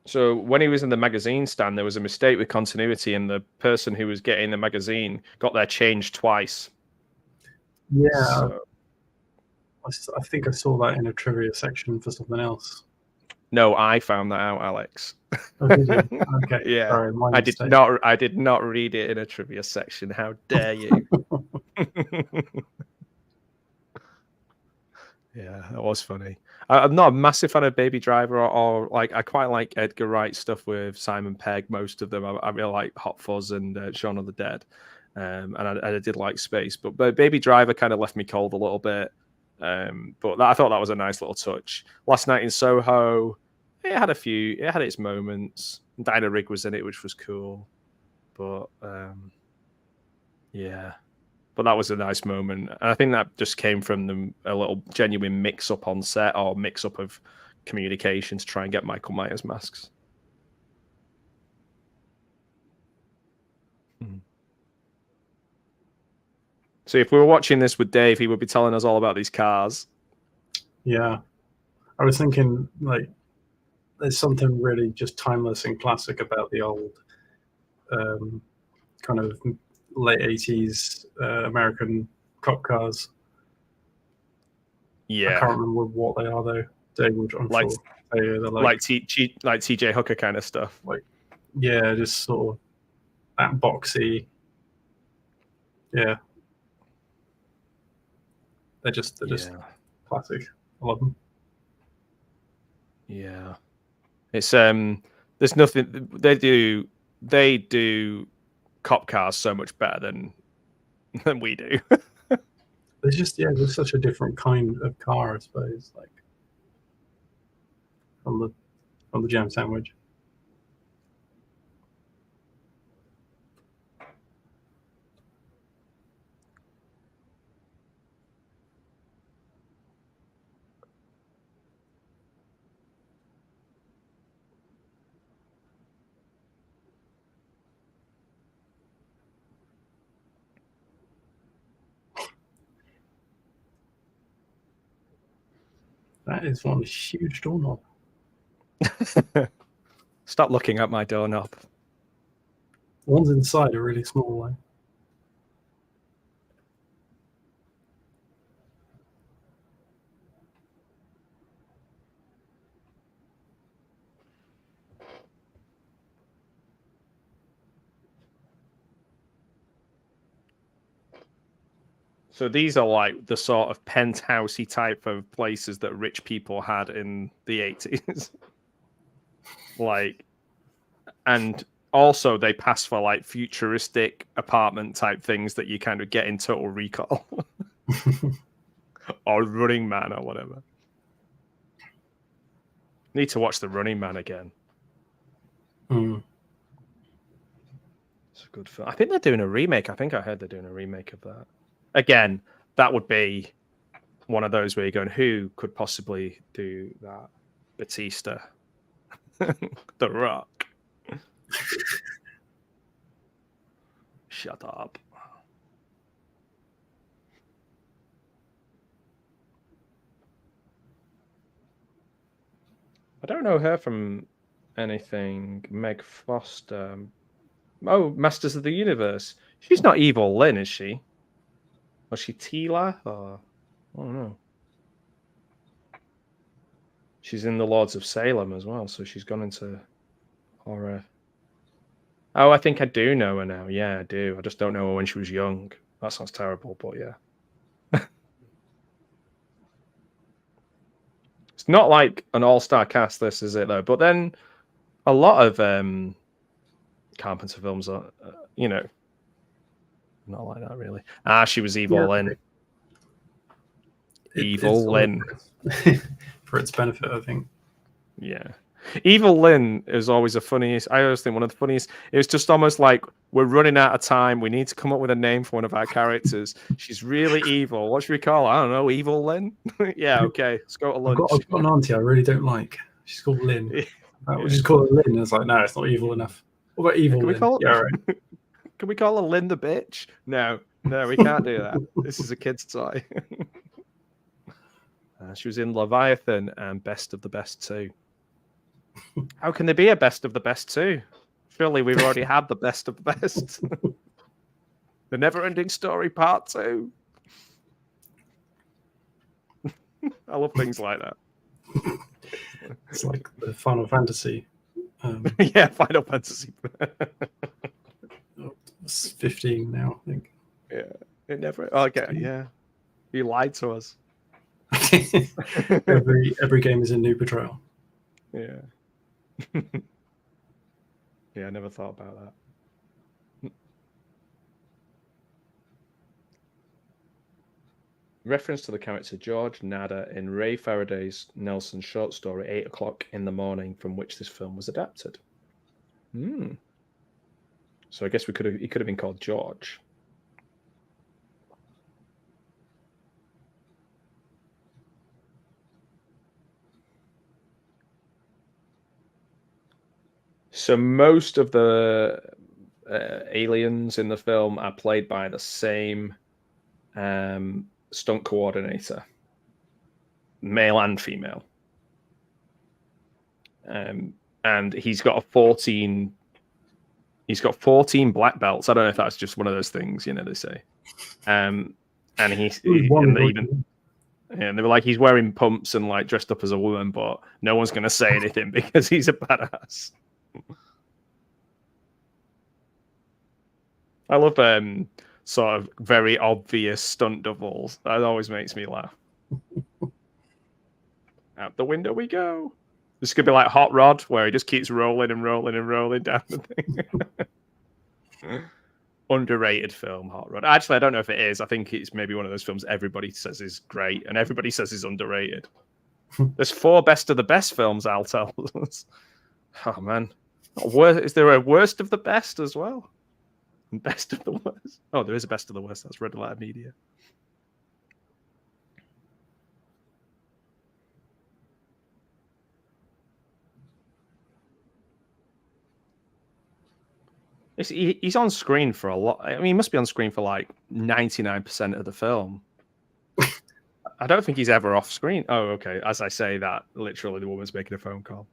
So when he was in the magazine stand, there was a mistake with continuity, and the person who was getting the magazine got their change twice. Yeah, so, I think I saw that in a trivia section for something else. No, I found that out, Alex. Oh, did you? Okay. Yeah, sorry, I did not read it in a trivia section. How dare you? Yeah, that was funny. I'm not a massive fan of Baby Driver or like I quite like Edgar Wright stuff with Simon Pegg. Most of them, I really like Hot Fuzz and Shaun of the Dead, and I did like Space, but Baby Driver kind of left me cold a little bit. But I thought that was a nice little touch. Last Night in Soho, it had its moments. Dinah Rigg was in it, which was cool, but yeah. But that was a nice moment. And I think that just came from them a little genuine mix-up on set or mix-up of communication to try and get Michael Myers masks. So if we were watching this with Dave, he would be telling us all about these cars. Yeah. I was thinking, like, there's something really just timeless and classic about the old kind of late 80s American cop cars. Yeah. I can't remember what they are, though. David, I'm like, sure. They're like TJ Hooker kind of stuff. Like, yeah, just sort of that boxy. Yeah. They're just classic. I love them. Yeah. It's there's nothing they do cop cars so much better than we do. There's just there's such a different kind of car, I suppose, like from the jam sandwich. That is one huge doorknob. Stop looking at my doorknob. The ones inside are really small, though. So these are like the sort of penthousey type of places that rich people had in the 80s. Like, and also they pass for like futuristic apartment type things that you kind of get in Total Recall or Running Man or whatever. Need to watch the Running Man again. It's a good film. I think they're doing a remake. I think I heard they're doing a remake of that. Again, that would be one of those where you're going, who could possibly do that? Batista. The Rock. Shut up. I don't know her from anything. Meg Foster. Oh, Masters of the Universe. She's not Evil Lynn, is she? Was she Tila? Or I don't know. She's in the Lords of Salem as well, so she's gone into horror. Oh, I think I do know her now. Yeah, I do. I just don't know her when she was young. That sounds terrible, but yeah. It's not like an all-star cast, this, is it, though? But then a lot of Carpenter films are, you know, not like that, really. She was Evil Lynn. Evil Lynn. For its benefit, I think. Yeah. Evil Lynn is always the funniest. I always think one of the funniest. It was just almost like we're running out of time. We need to come up with a name for one of our characters. She's really evil. What should we call her? I don't know. Evil Lynn? Yeah, okay. Let's go to lunch. I've got an auntie I really don't like. She's called Lynn. We just call her Lynn. It's like, no, it's not evil enough. What about Evil Lynn? Right. Can we call her Lynn the bitch? No, we can't do that. This is a kid's toy. She was in Leviathan and Best of the Best 2. How can there be a Best of the Best 2? Surely we've already had the Best of the Best. The Never-Ending Story Part 2. I love things like that. It's like the Final Fantasy. Yeah, Final Fantasy. It's 15 now, I think. Yeah, it never. Okay, yeah. You lied to us. every game is a new betrayal. Yeah. Yeah, I never thought about that. Reference to the character George Nada in Ray Faraday's Nelson short story 8 o'clock in the morning, from which this film was adapted. So I guess he could have been called George. So most of the aliens in the film are played by the same stunt coordinator, male and female. And he's got 14 black belts. I don't know if that's just one of those things, you know, they say. And they were like, he's wearing pumps and like dressed up as a woman, but no one's going to say anything because he's a badass. I love sort of very obvious stunt doubles. That always makes me laugh. Out the window we go. This could be like Hot Rod, where he just keeps rolling and rolling and rolling down the thing. Underrated film, Hot Rod. Actually, I don't know if it is. I think it's maybe one of those films everybody says is great and everybody says is underrated. There's 4 best of the best films, Al tells us. Oh, man. Is there a worst of the best as well? Best of the worst? Oh, there is a best of the worst. That's Red Letter Media. He's on screen for a lot. I mean, he must be on screen for like 99% of the film. I don't think he's ever off screen. Oh, okay. As I say that, literally the woman's making a phone call.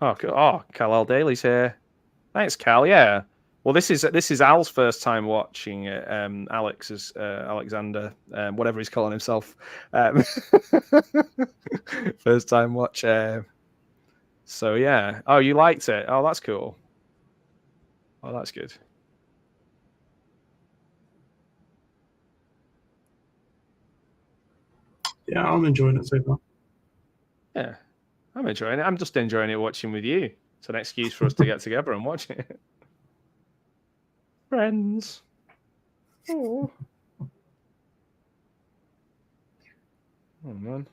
Oh, Cal Daly's here. Thanks, Cal. Yeah. Well, this is Al's first time watching it. Alex is Alexander, whatever he's calling himself. First time watch. So yeah. Oh, you liked it. Oh, that's cool. Oh, that's good. Yeah, I'm enjoying it so far. Yeah, I'm enjoying it. I'm just enjoying it watching with you. It's an excuse for us to get together and watch it. Friends. Oh man.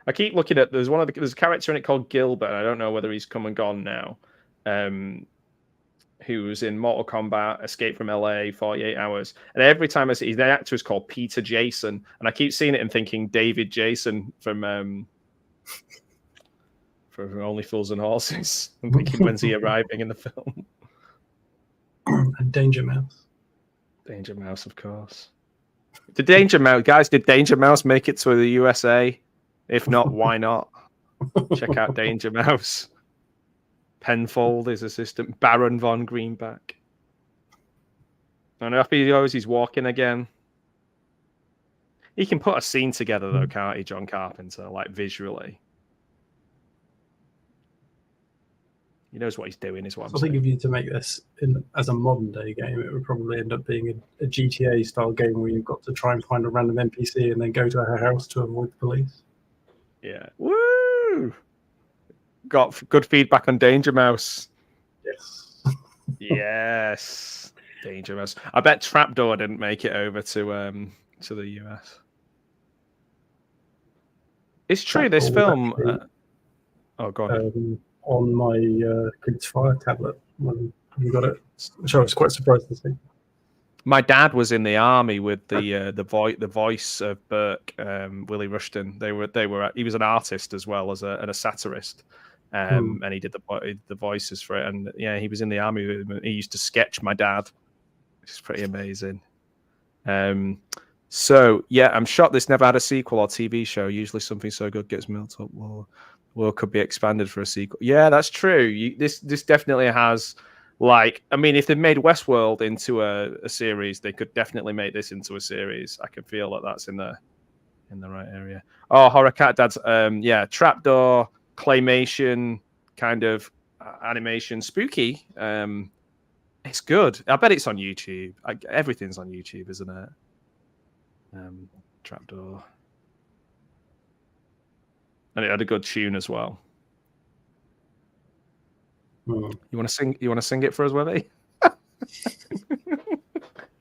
I keep looking at there's a character in it called Gilbert. I don't know whether he's come and gone now. Who's in Mortal Kombat, Escape from LA, 48 Hours. And every time I see the actor is called Peter Jason, and I keep seeing it and thinking David Jason from Only Fools and Horses. I'm thinking, when's he arriving in the film? And Danger Mouse. Danger Mouse, of course. Did Danger Mouse make it to the USA? If not, why not? Check out Danger Mouse. Penfold, his assistant, Baron von Greenback. And up he goes, he's walking again. He can put a scene together, though, can't he, John Carpenter, like visually? He knows what he's doing, is what I'm saying. I think if you to make this as a modern day game, it would probably end up being a GTA style game where you've got to try and find a random NPC and then go to her house to avoid the police. Yeah. Woo! Got good feedback on Danger Mouse. Yes. Yes. Danger Mouse. I bet Trapdoor didn't make it over to the US. It's true, this film. Oh, go on. On my Kids Fire tablet when you got it, which I was quite surprised to see. My dad was in the army with the voice of Burke, Willie Rushton. He was an artist as well as a satirist, and he did the voices for it. And yeah, he was in the army with him. He used to sketch my dad, which is pretty amazing. So yeah, I'm shocked this never had a sequel or TV show. Usually something so good gets built up. Well, could be expanded for a sequel. Yeah, that's true. This definitely has, like, I mean, if they made Westworld into a series, they could definitely make this into a series. I can feel that that's in the right area. Oh, Horror Cat Dad's, yeah, Trapdoor, claymation, kind of animation, spooky. It's good. I bet it's on YouTube. Everything's on YouTube, isn't it? Trapdoor. And it had a good tune as well. You want to sing? You want to sing it for us, Webby?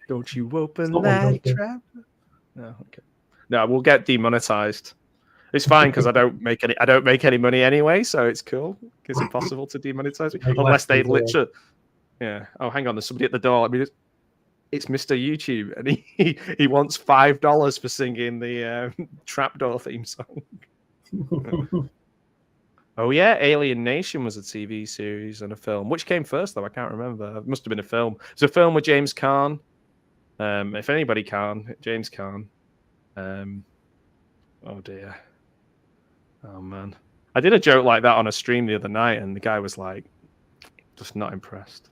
Don't you open that trap? No, okay. No, we'll get demonetized. It's fine because I don't make any money anyway, so it's cool. It's impossible to demonetize me unless they literally. Yeah. Oh, hang on. There's somebody at the door. I mean, it's Mr. YouTube, and he wants $5 for singing the Trapdoor theme song. Oh yeah, Alien Nation was a TV series and a film. Which came first though? I can't remember. It must have been a film. It's a film with James Caan. If anybody can, James Caan. Oh dear. Oh man. I did a joke like that on a stream the other night, and the guy was like, just not impressed.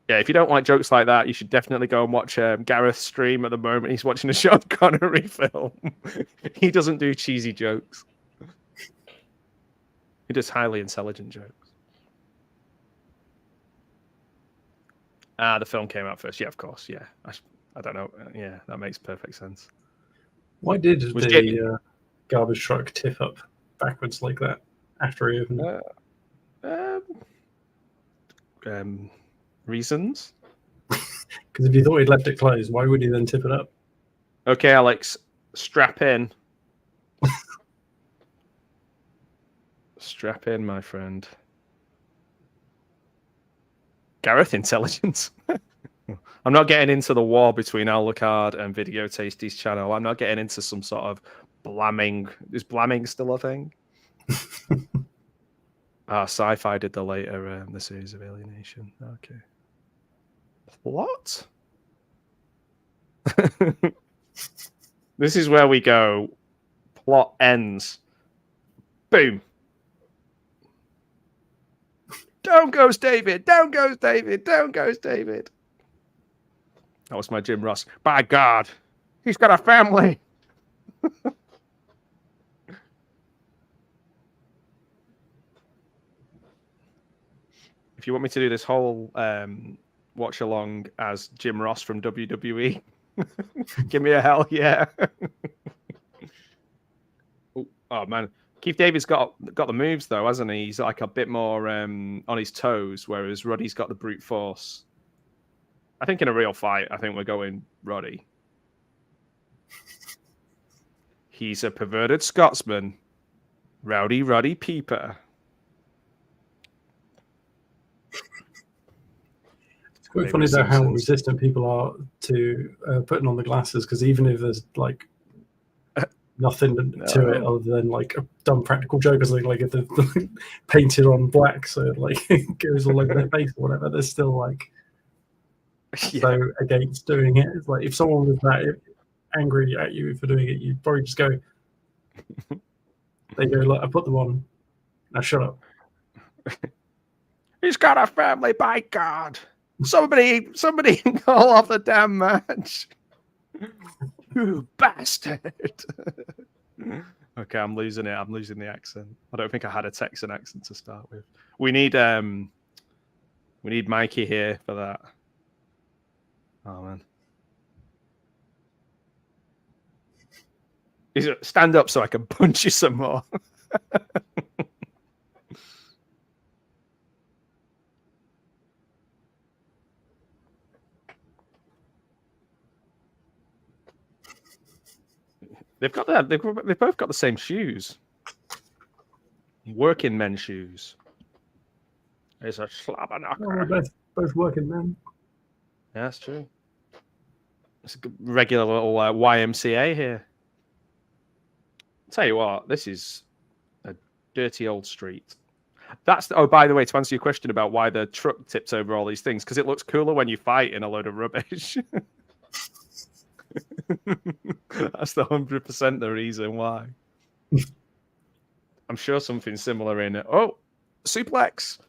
Yeah, if you don't like jokes like that, you should definitely go and watch Gareth's stream at the moment. He's watching a Sean Connery film. He doesn't do cheesy jokes. He does highly intelligent jokes. The film came out first. Yeah, of course. Yeah. I don't know. Yeah, that makes perfect sense. Why did the garbage truck tip up backwards like that after he opened it? Reasons? Because if you thought he'd left it closed, why would he then tip it up? Okay, Alex, strap in. Strap in, my friend. Gareth intelligence. I'm not getting into the war between Alucard and Video Tasty's channel. I'm not getting into some sort of blamming. Is blamming still a thing? Sci-Fi did the series of Alienation. Okay. What? This is where we go. Plot ends. Boom. Down goes David. Down goes David. Down goes David. That was my Jim Ross. By God, he's got a family. If you want me to do this whole watch along as Jim Ross from WWE, give me a hell yeah. Oh man, Keith David's got the moves though, hasn't he? He's like a bit more on his toes, whereas Roddy's got the brute force. I think in a real fight, I think we're going Roddy. He's a perverted Scotsman, Rowdy Roddy Peeper. It's quite funny though how resistant people are to putting on the glasses, because even if there's like nothing to it other than like a dumb practical joke, as like if they're painted on black, so like it goes all over their face or whatever, there's still like so against doing it. It's like if someone was that angry at you for doing it, you'd probably just go. They go, look, I put them on. Now shut up. He's got a family, by God. Somebody call off the damn match. You bastard. Okay, I'm losing it. I'm losing the accent. I don't think I had a Texan accent to start with. We need Mikey here for that. Oh man. Stand up so I can punch you some more. They've both got the same shoes. Working men's shoes. It's a slobber knocker. Oh, we're both working men. Yeah, that's true. It's a regular little YMCA here. Tell you what, this is a dirty old street. Oh, by the way, to answer your question about why the truck tips over all these things, because it looks cooler when you fight in a load of rubbish. That's the 100% the reason why. I'm sure something similar in it. Oh, Suplex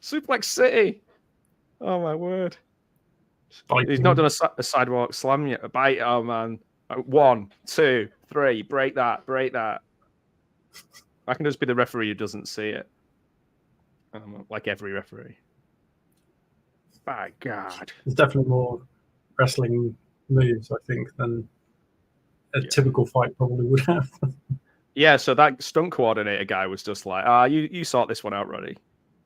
City. Oh my word. He's not done a sidewalk slam yet. A bite. Oh man. 1, 2, 3. Break that. I can just be the referee who doesn't see it. Like every referee. By God. There's definitely more wrestling moves, I think, than a typical fight probably would have. Yeah, so that stunt coordinator guy was just like, you sort this one out, Roddy.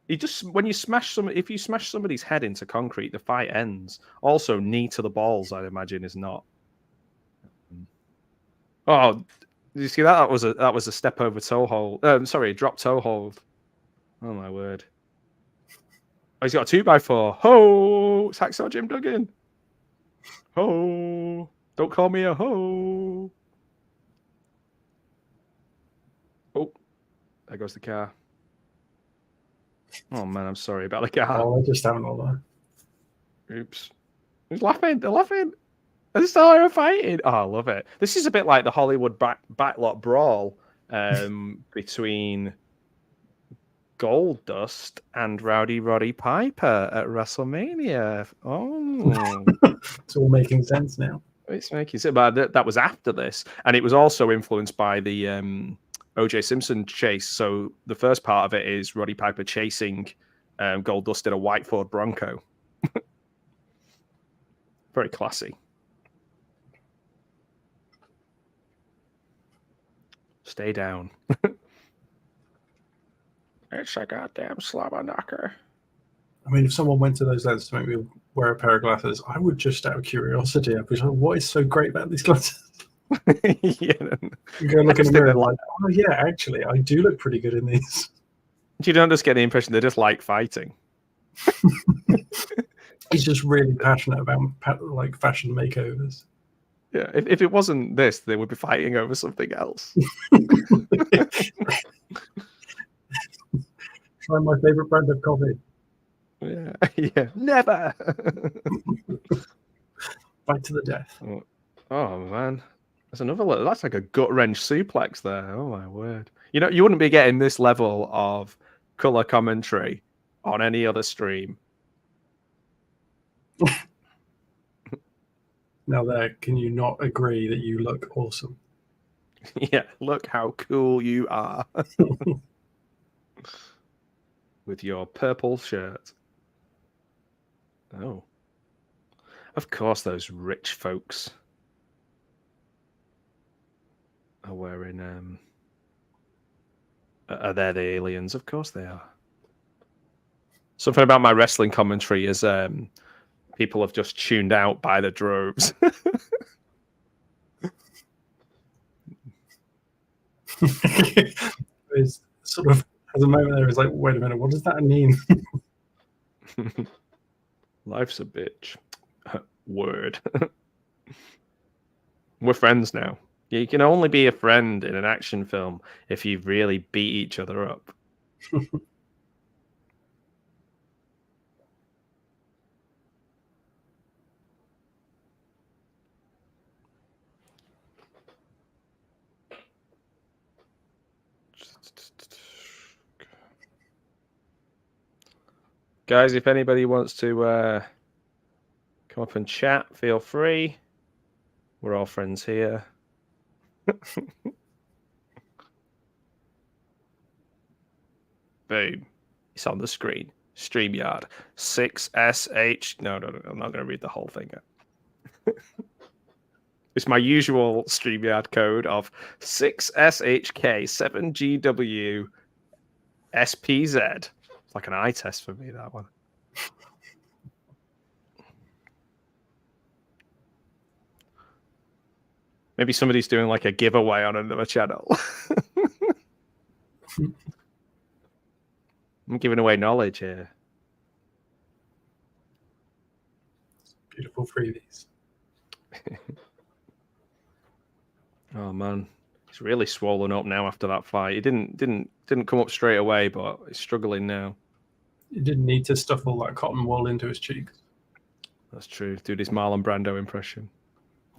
If you smash somebody's head into concrete, the fight ends. Also, knee to the balls, I'd imagine, is not. Oh, did you see that? That was a step over toe hold. Sorry, a drop toe hold. Oh my word. Oh, he's got a 2x4. Ho! It's Hacksaw Jim Duggan. Ho! Don't call me a ho! Oh, there goes the car. Oh man, I'm sorry about the car. Oh, I just don't know that. Oops. He's laughing. They're laughing. They're still fighting. Oh, I love it. This is a bit like the Hollywood backlot brawl between Goldust and Roddy Piper at WrestleMania. Oh. It's all making sense now. It's making sense. But that was after this. And it was also influenced by the O.J. Simpson chase. So the first part of it is Roddy Piper chasing Goldust in a white Ford Bronco. Very classy. Stay down. It's a goddamn slobber knocker. I mean, if someone went to those lengths to make me wear a pair of glasses, I would just, out of curiosity, I'd be like, what is so great about these glasses? Yeah. You go look in the mirror like, oh yeah, actually, I do look pretty good in these. You don't just get the impression they just like fighting. He's just really passionate about like fashion makeovers. Yeah, if it wasn't this, they would be fighting over something else. Try my favorite brand of coffee. Yeah, never. Fight to the death. Oh man, that's another. That's like a gut wrench suplex there. Oh my word! You know, you wouldn't be getting this level of color commentary on any other stream. Now there, can you not agree that you look awesome? Yeah, look how cool you are. With your purple shirt. Oh. Of course those rich folks are wearing are they the aliens? Of course they are. Something about my wrestling commentary is people have just tuned out by the droves. It's sort of as a moment there is like, wait a minute, what does that mean? Life's a bitch. Word. We're friends now. You can only be a friend in an action film if you really beat each other up. Guys, if anybody wants to come up and chat, feel free. We're all friends here. Boom. It's on the screen. Streamyard. 6SH. No, I'm not going to read the whole thing. It's my usual Streamyard code of 6SHK7GW SPZ. It's like an eye test for me, that one. Maybe somebody's doing like a giveaway on another channel. I'm giving away knowledge here. Beautiful freebies. Oh man, it's really swollen up now after that fight. It didn't come up straight away, but it's struggling now. He didn't need to stuff all that cotton wool into his cheeks. That's true. Do this Marlon Brando impression.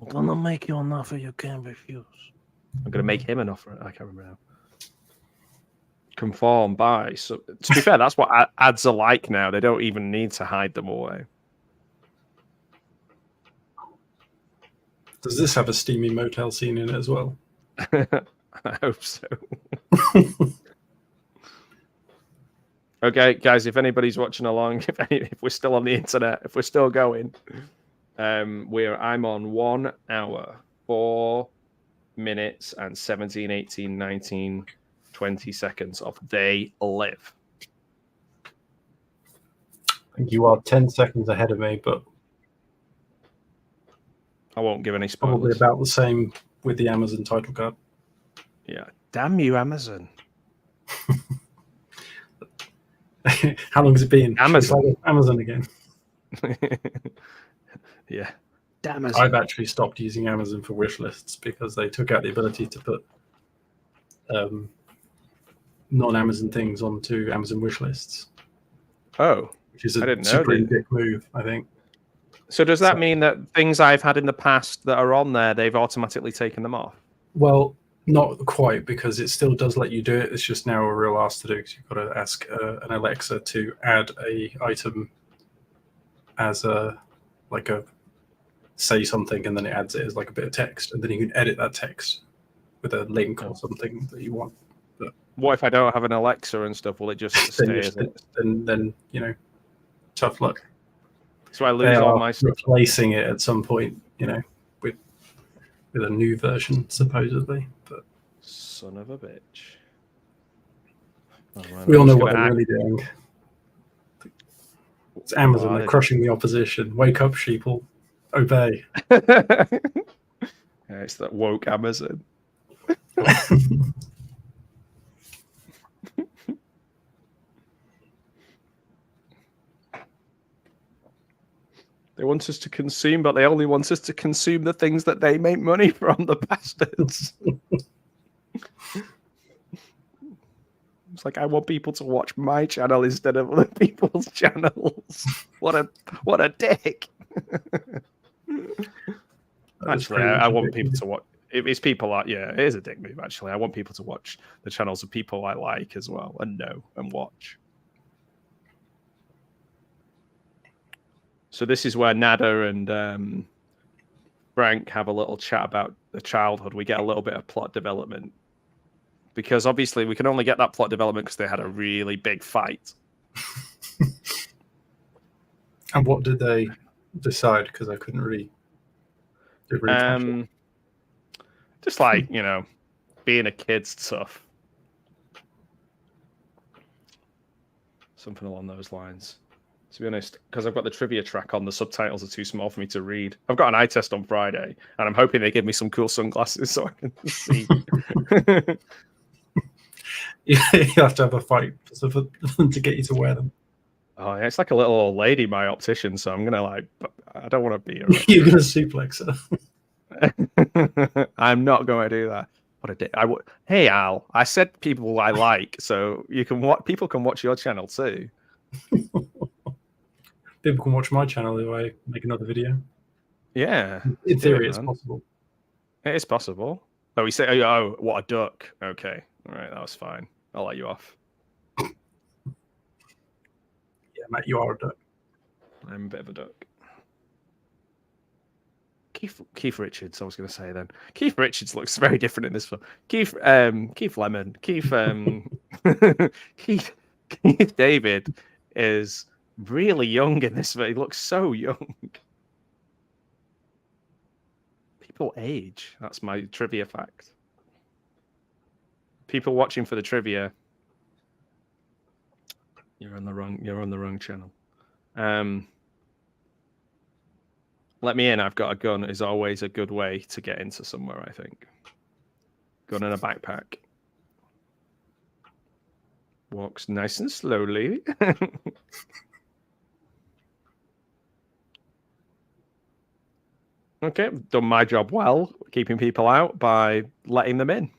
I'm gonna make you an offer you can't refuse. I'm gonna make him an offer. I can't remember now. Conform by. So to be fair, that's what ads are like now. They don't even need to hide them away. Does this have a steamy motel scene in it as well? I hope so. Okay, guys, if anybody's watching along, if we're still on the internet, if we're still going, I'm on 1 hour, 4 minutes and 17, 18, 19, 20 seconds of They Live. I think you are 10 seconds ahead of me, but I won't give any spoilers. Probably about the same with the Amazon title card. Yeah. Damn you, Amazon. How long has it been? Amazon. Amazon again. Yeah. Damn Amazon. I've actually stopped using Amazon for wish lists because they took out the ability to put non-Amazon things onto Amazon wish lists. Oh. Which is a super dick move, I think. So does that mean that things I've had in the past that are on there, they've automatically taken them off? Well, not quite, because it still does let you do it. It's just now a real ask to do, because you've got to ask an Alexa to add a item as say something, and then it adds it as like a bit of text, and then you can edit that text with a link or something that you want. But what if I don't have an Alexa and stuff? Will it just stay as it? Then tough luck. So I lose all my stuff. Replacing it at some point, with a new version, supposedly. But son of a bitch. Oh, we all know what they're really doing. It's Amazon. They're crushing the opposition. Wake up, sheeple. Obey. Yeah, it's that woke Amazon. They want us to consume, but they only want us to consume the things that they make money from, the bastards. It's like, I want people to watch my channel instead of other people's channels. What a dick. Actually, I want people to watch. It's people like, yeah, it is a dick move, actually. I want people to watch the channels of people I like as well, and know and watch. So this is where Nada and Frank have a little chat about the childhood. We get a little bit of plot development. Because obviously we can only get that plot development because they had a really big fight. And what did they decide? Because I couldn't really just like, being a kid's tough. Something along those lines. To be honest, because I've got the trivia track on, the subtitles are too small for me to read. I've got an eye test on Friday, and I'm hoping they give me some cool sunglasses so I can see. You have to have a fight for them to get you to wear them. Oh, yeah, it's like a little old lady, my optician, so I'm going to I don't want to be You're going to suplex her. I'm not going to do that. What a dick. Hey, Al, I said people I like, so people can watch your channel too. People can watch my channel if I make another video. Yeah. In theory, it's possible. It is possible. Oh, we say, oh, what a duck. Okay. All right, that was fine. I'll let you off. Yeah, Matt, you are a duck. I'm a bit of a duck. Keith Richards, I was going to say then. Keith Richards looks very different in this film. Keith Lemon, Keith David is really young in this film. He looks so young. People age. That's my trivia fact. People watching for the trivia, you're on the wrong channel. Let me in. I've got a gun is always a good way to get into somewhere, I think. Gun in a backpack. Walks nice and slowly. Okay, done my job well, keeping people out by letting them in.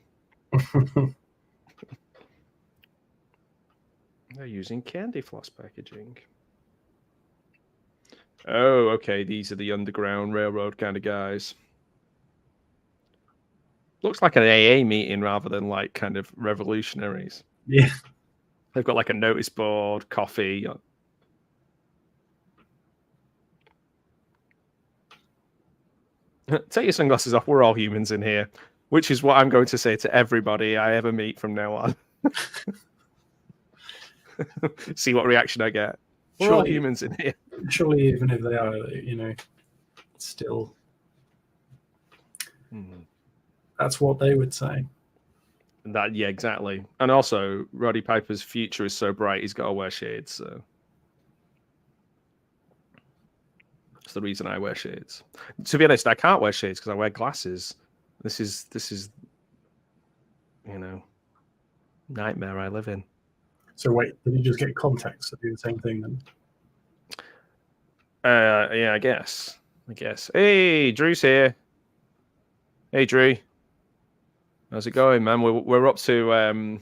They're using candy floss packaging. Oh, okay. These are the Underground Railroad kind of guys. Looks like an AA meeting rather than like kind of revolutionaries. Yeah. They've got like a notice board, coffee. Take your sunglasses off. We're all humans in here, which is what I'm going to say to everybody I ever meet from now on. See what reaction I get. We're all humans in here. Surely, even if they are, still, that's what they would say. Yeah, exactly. And also, Roddy Piper's future is so bright, he's got to wear shades. So that's the reason I wear shades. To be honest, I can't wear shades because I wear glasses. This is, nightmare I live in. So wait, did you just get contacts to do the same thing then? Yeah, I guess. Hey, Drew's here. Hey, Drew. How's it going, man? We're up to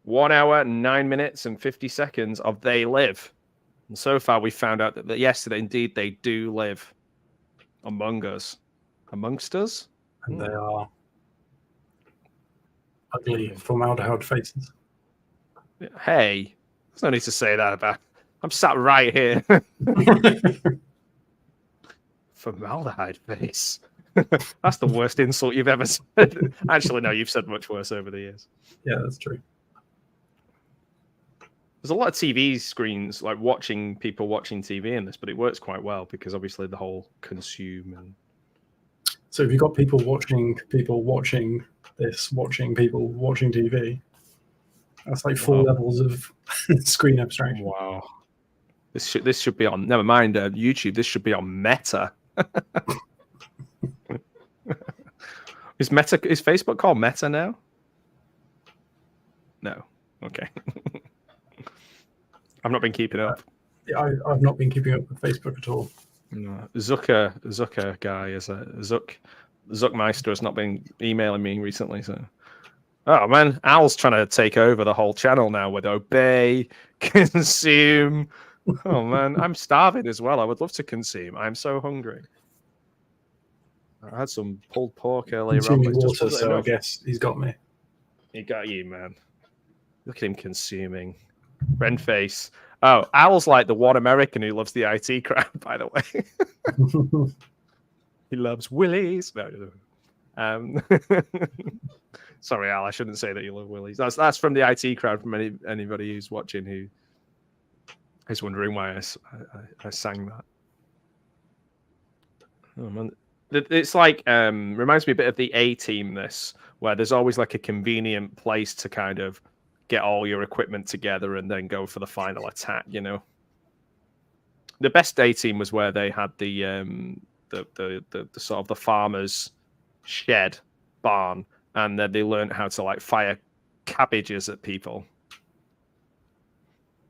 1 hour, 9 minutes, and 50 seconds of They Live. And so far, we found out that yes, that indeed they do live among us. Amongst us? And they are ugly formaldehyde faces. Hey, there's no need to say that about. I'm sat right here. Formaldehyde face. That's the worst insult you've ever said. Actually, no, you've said much worse over the years. Yeah, that's true. There's a lot of TV screens, like people watching TV in this, but it works quite well because obviously the whole consume and. So if you've got people watching this, watching people watching TV, that's like 4 levels of screen abstraction. Wow. This should be on. Never mind YouTube. This should be on Meta. Is Facebook called Meta now? No. Okay. I've not been keeping up. I've not been keeping up with Facebook at all. No. Zucker guy is a Zuckmeister has not been emailing me recently. So, oh man, Al's trying to take over the whole channel now with obey, consume. Oh man, I'm starving as well. I would love to consume. I'm so hungry. I had some pulled pork earlier on. Water, so I guess he's got me. He got you, man. Look at him consuming. Red face. Oh, Al's like the one American who loves the IT crowd, by the way. He loves Willies. No. Sorry, Al, I shouldn't say that you love Willies. That's from the IT crowd, from anybody who's watching who is wondering why I sang that. Oh, man. It's like, reminds me a bit of the A-Team, this, where there's always like a convenient place to kind of get all your equipment together and then go for the final attack, The best A-Team was where they had the sort of the farmer's shed barn, and then they learned how to like fire cabbages at people.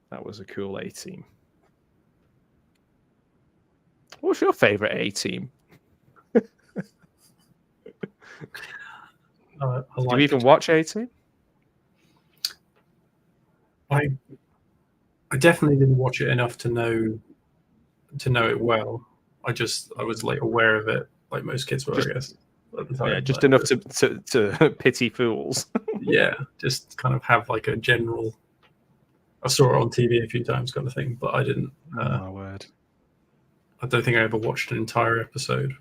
That was a cool A-Team. What's your favorite A-Team? Do you even watch A-Team? I definitely didn't watch it enough to know it well. I was like aware of it, like most kids were, I guess. Yeah, just enough to pity fools. Yeah, just kind of have like a general I saw it on TV a few times, kind of thing, but I didn't. Oh my word! I don't think I ever watched an entire episode,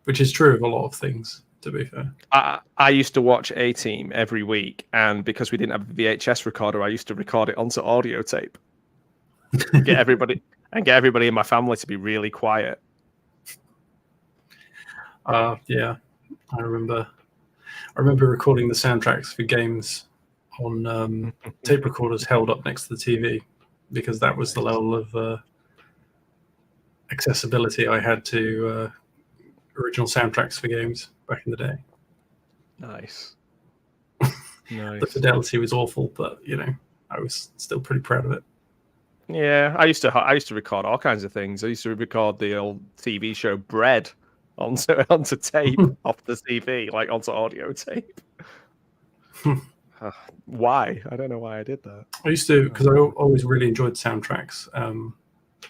which is true of a lot of things, to be fair. I used to watch A-Team every week, and because we didn't have a VHS recorder, I used to record it onto audio tape. Get everybody in my family to be really quiet. Yeah, I remember recording the soundtracks for games on tape recorders held up next to the TV, because that was the level of accessibility I had to original soundtracks for games back in the day. Nice. The fidelity was awful, but I was still pretty proud of it. Yeah, I used to record all kinds of things. I used to record the old TV show Bread onto tape off the TV, like onto audio tape. Why? I don't know why I did that. I used to, because I always really enjoyed soundtracks,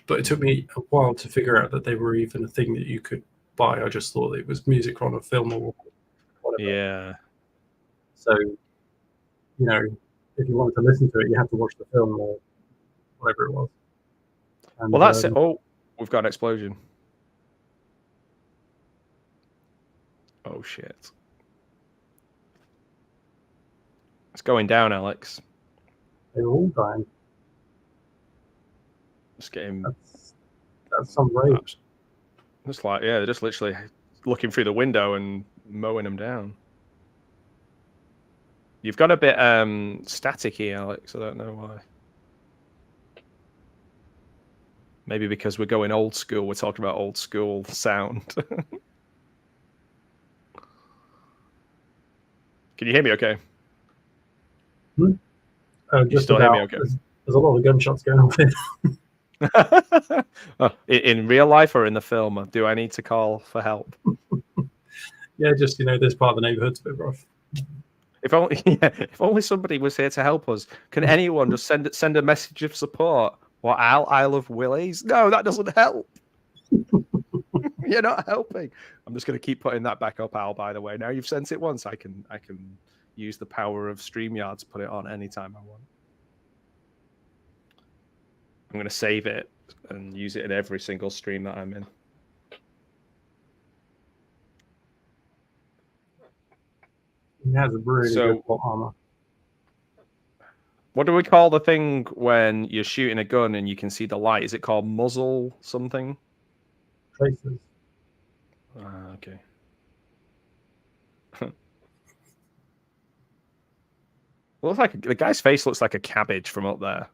but it took me a while to figure out that they were even a thing that you could buy. I just thought it was music on a film or whatever. Yeah. So, if you wanted to listen to it, you had to watch the film or whatever it was. And, well, that's it. Oh, we've got an explosion. Oh, shit. It's going down, Alex. They were all dying. Just getting... That's some rage. Just like, yeah, they're just literally looking through the window and mowing them down. You've got a bit staticky, Alex. I don't know why. Maybe because we're going old school. We're talking about old school sound. Can you hear me okay? You still hear me okay? There's a lot of gunshots going on. In real life or in the film? Do I need to call for help? Yeah, just, this part of the neighborhood's a bit rough. If only somebody was here to help us. Can anyone just send a message of support? Or Isle of Willies? No, that doesn't help. You're not helping. I'm just going to keep putting that back up, Al, by the way. Now you've sent it once, I can use the power of Streamyard to put it on anytime I want. I'm going to save it and use it in every single stream that I'm in. He has a really good plot armor. What do we call the thing when you're shooting a gun and you can see the light? Is it called muzzle something? Traces. Okay. Looks like the guy's face looks like a cabbage from up there.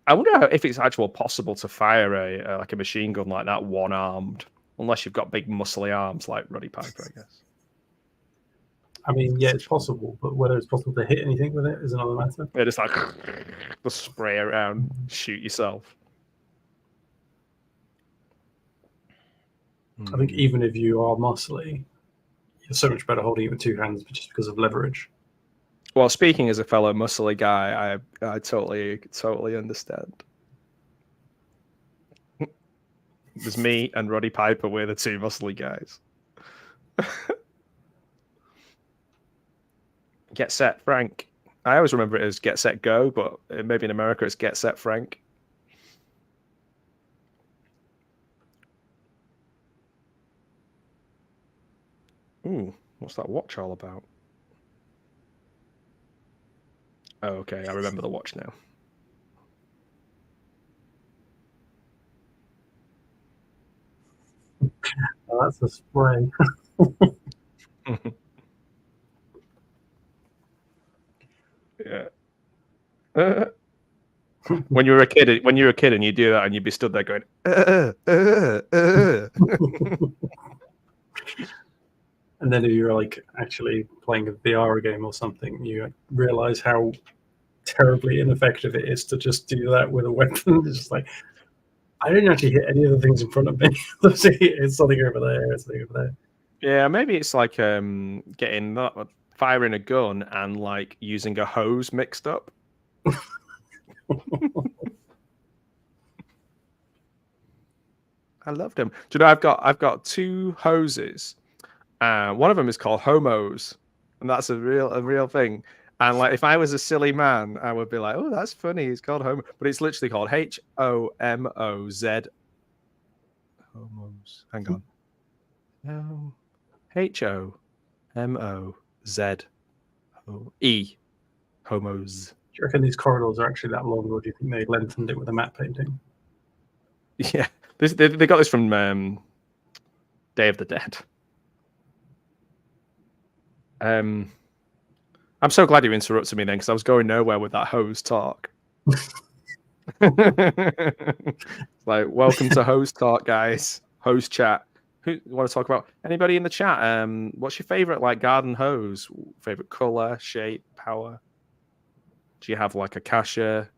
I wonder if it's actually possible to fire like a machine gun like that one-armed, unless you've got big muscly arms like Roddy Piper, I guess. I mean, yeah, it's possible, but whether it's possible to hit anything with it is another matter. Yeah, just like the spray around, shoot yourself. I think even if you are muscly, you're so much better holding it with two hands just because of leverage. Well, speaking as a fellow muscly guy, I totally understand. There's me and Roddy Piper, we're the two muscly guys. Get Set Frank. I always remember it as Get Set Go, but maybe in America it's Get Set Frank. Ooh, what's that watch all about? Oh, okay, I remember the watch now. Oh, that's a spray. Yeah. When you were a kid and you do that and you'd be stood there going, And then if you're like actually playing a VR game or something, you realize how terribly ineffective it is to just do that with a weapon. It's just like, I didn't actually hit any of the things in front of me. It's something over there, it's something over there. Yeah, maybe it's like firing a gun and like using a hose mixed up. I love them. Do you know I've got two hoses. One of them is called homos, and that's a real thing. And like, if I was a silly man, I would be like, "Oh, that's funny. It's called Homo," but it's literally called HOMOZ. Homos. Hang on. HOMOZE. Homos. Do you reckon these corridors are actually that long, or do you think they lengthened it with a matte painting? Yeah, they got this from Day of the Dead. I'm so glad you interrupted me then, because I was going nowhere with that hose talk. Like, welcome to hose talk, guys. Hose chat. Who want to talk about? Anybody in the chat? What's your favorite like garden hose? Favorite color, shape, power? Do you have like a Kasha,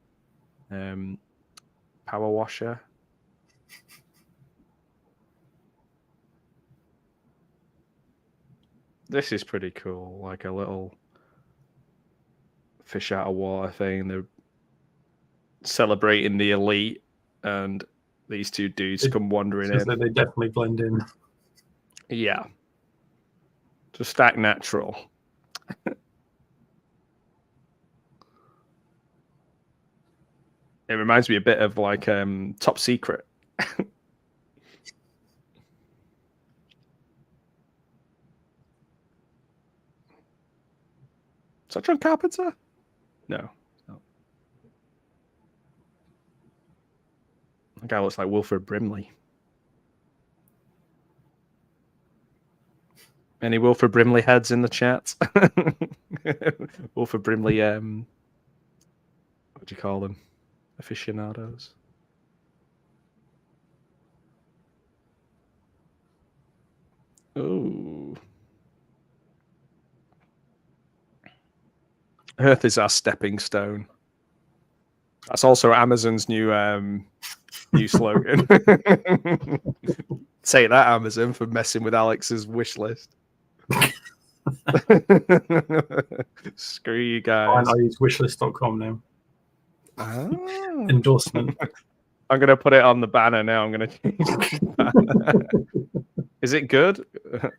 power washer? This is pretty cool. Like a little fish out of water thing. They're celebrating the elite, and these two dudes come wandering in. They definitely blend in. Yeah. Just act natural. It reminds me a bit of like Top Secret. Is that John Carpenter? No. That guy looks like Wilford Brimley. Any Wilford Brimley heads in the chat? Wilford Brimley, what do you call them? Aficionados. Ooh. Earth is our stepping stone. That's also Amazon's new slogan. Say that, Amazon, for messing with Alex's wish list. Screw you guys. I use wishlist.com now. Oh. Endorsement. I'm going to put it on the banner now. I'm going to change the banner. Is it good? Let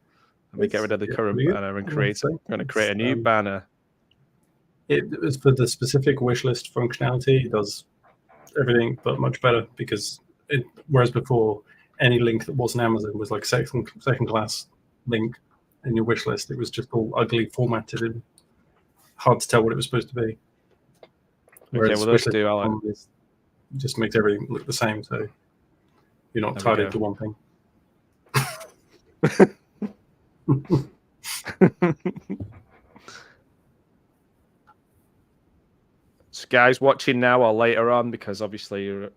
me get rid of the current banner and create. I'm going to create a new banner. It was for the specific wishlist functionality. It does everything, but much better, because whereas before, any link that wasn't Amazon was like second class link in your wish list. It was just all ugly formatted and hard to tell what it was supposed to be. Whereas well, let's do Alex. Just makes everything look the same, so you're not tied into one thing. So guys watching now or later on, because obviously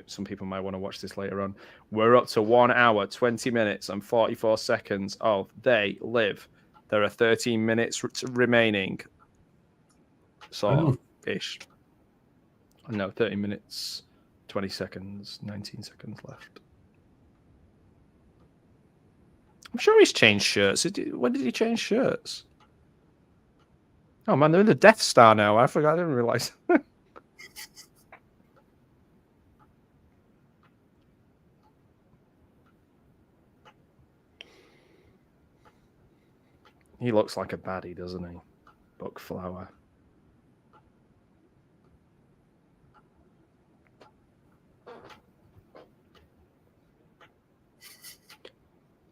some people might want to watch this later on, we're up to 1 hour, 20 minutes and 44 seconds of They Live. There are 13 minutes remaining. Sort of ish. No, 30 minutes, 20 seconds, 19 seconds left. I'm sure he's changed shirts. When did he change shirts? Oh man, they're in the Death Star now. I forgot. I didn't realize. He looks like a baddie, doesn't he? Buckflower.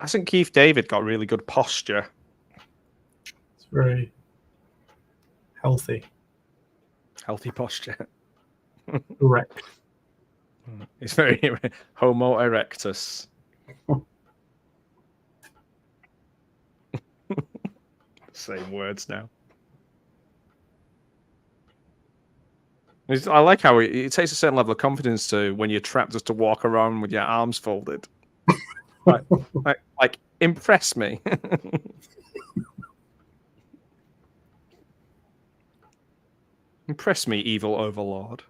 I think Keith David got really good posture. It's very healthy. Healthy posture. Erect. It's very Homo erectus. Same words now. I like how it takes a certain level of confidence to when you're trapped just to walk around with your arms folded. like impress me. Impress me, evil overlord.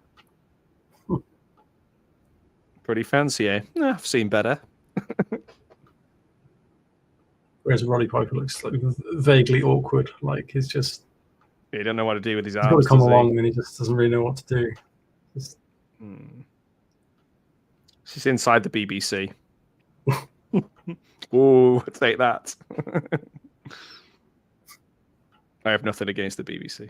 Pretty fancy, eh? I've seen better. Whereas Roddy Piper looks like vaguely awkward. Like he's just... He don't know what to do with his arms. He's got to come along and he just doesn't really know what to do. She's inside the BBC. Ooh, take that. I have nothing against the BBC.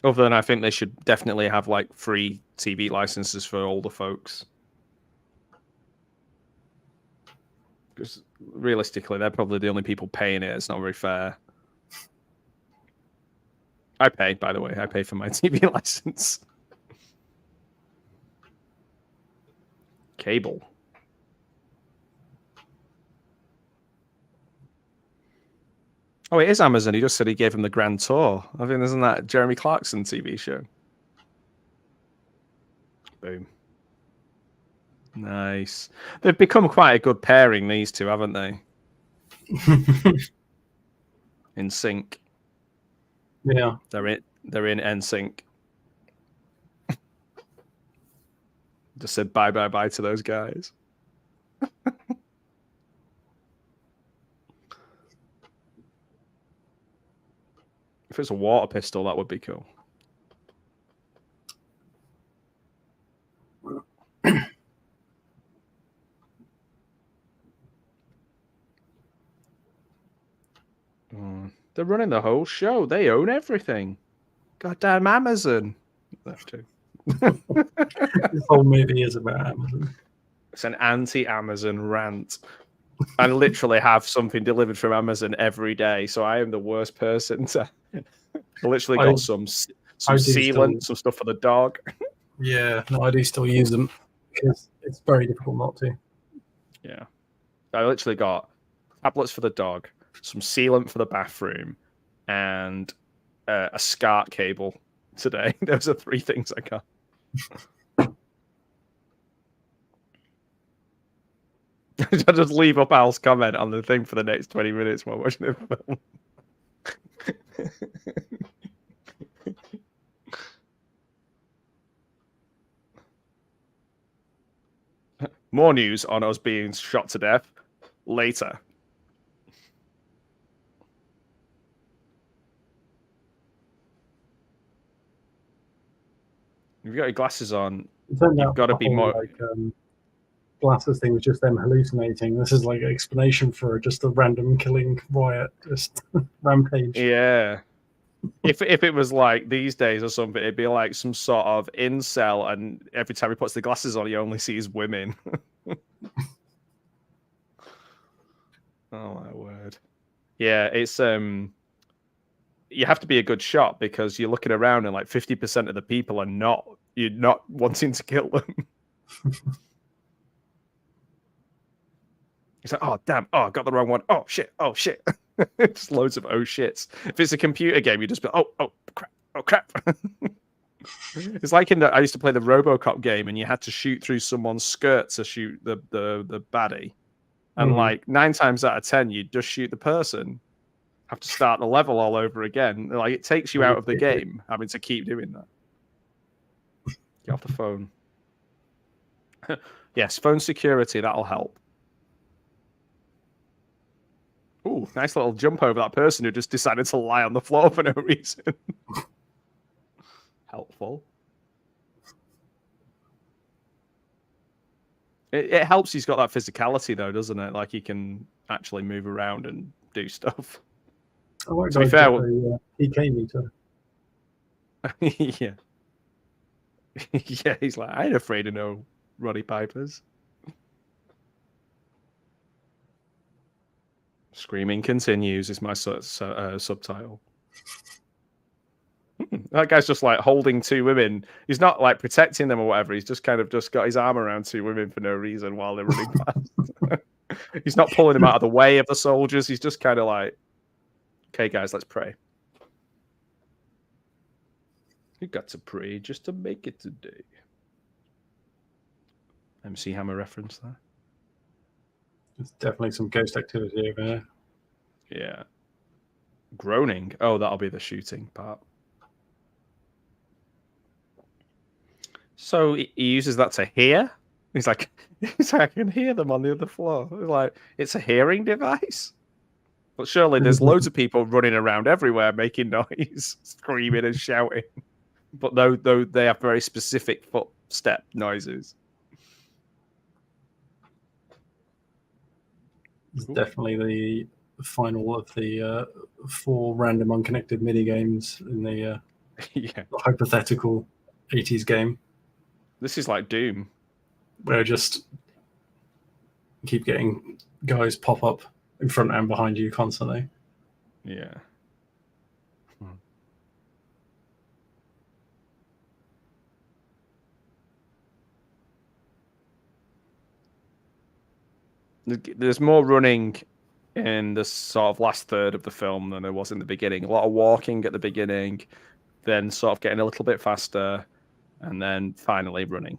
Other than I think they should definitely have like free TV licenses for older folks. Because realistically, they're probably the only people paying it. It's not very fair. I pay, by the way. I pay for my TV license. Cable. Oh, it is Amazon. He just said he gave him the grand tour. I think isn't that Jeremy Clarkson TV show? Boom. Nice. They've become quite a good pairing, these two, haven't they? In sync. Yeah. They're in NSYNC. Just said bye to those guys. If it's a water pistol, that would be cool. They're running the whole show. They own everything. Goddamn Amazon. Left too. This whole movie is about Amazon. It's an anti-Amazon rant. I literally have something delivered from Amazon every day, so I am the worst person to. I literally got some sealant, some stuff for the dog. Yeah, no, I do still use them because it's very difficult not to. Yeah, I literally got tablets for the dog, some sealant for the bathroom, and a SCART cable today. Those are 3 things I got. I just leave up Al's comment on the thing for the next 20 minutes while watching the film. More news on us being shot to death later. If you've got your glasses on, you've got to be more... glasses thing was just them hallucinating. This is like an explanation for just a random killing riot, just rampage. Yeah. If it was like these days or something, it'd be like some sort of incel, and every time he puts the glasses on, he only sees women. Oh my word. Yeah, it's you have to be a good shot because you're looking around and like 50% of the people are you're not wanting to kill them. It's like, oh, damn. Oh, I got the wrong one. Oh, shit. Oh, shit. Just loads of oh, shits. If it's a computer game, you just be, oh, crap. Oh, crap. It's like I used to play the RoboCop game, and you had to shoot through someone's skirt to shoot the baddie. And like 9 times out of 10, you just shoot the person. Have to start the level all over again. Like, it takes you out of the game, having to keep doing that. Get off the phone. Yes, phone security, that'll help. Ooh, nice little jump over that person who just decided to lie on the floor for no reason. Helpful. It helps he's got that physicality, though, doesn't it? Like, he can actually move around and do stuff. To be fair, PK meter. Yeah. Yeah, he's like, I ain't afraid of no Roddy Pipers. Screaming continues is my subtitle. That guy's just like holding 2 women. He's not like protecting them or whatever. He's just kind of just got his arm around 2 women for no reason while they're running past. He's not pulling them out of the way of the soldiers. He's just kind of like, okay, guys, let's pray. You got to pray just to make it today. MC Hammer reference there. There's definitely some ghost activity over there. Yeah. Groaning. Oh, that'll be the shooting part. So he uses that to hear? He's like, I can hear them on the other floor. Like, it's a hearing device? But surely there's loads of people running around everywhere making noise, screaming and shouting. But though they have very specific footstep noises. It's definitely final of the 4 random unconnected mini games in the hypothetical 80s game. This is like Doom, where just keep getting guys pop up in front and behind you constantly. Yeah. There's more running in the sort of last third of the film than there was in the beginning. A lot of walking at the beginning, then sort of getting a little bit faster, and then finally running.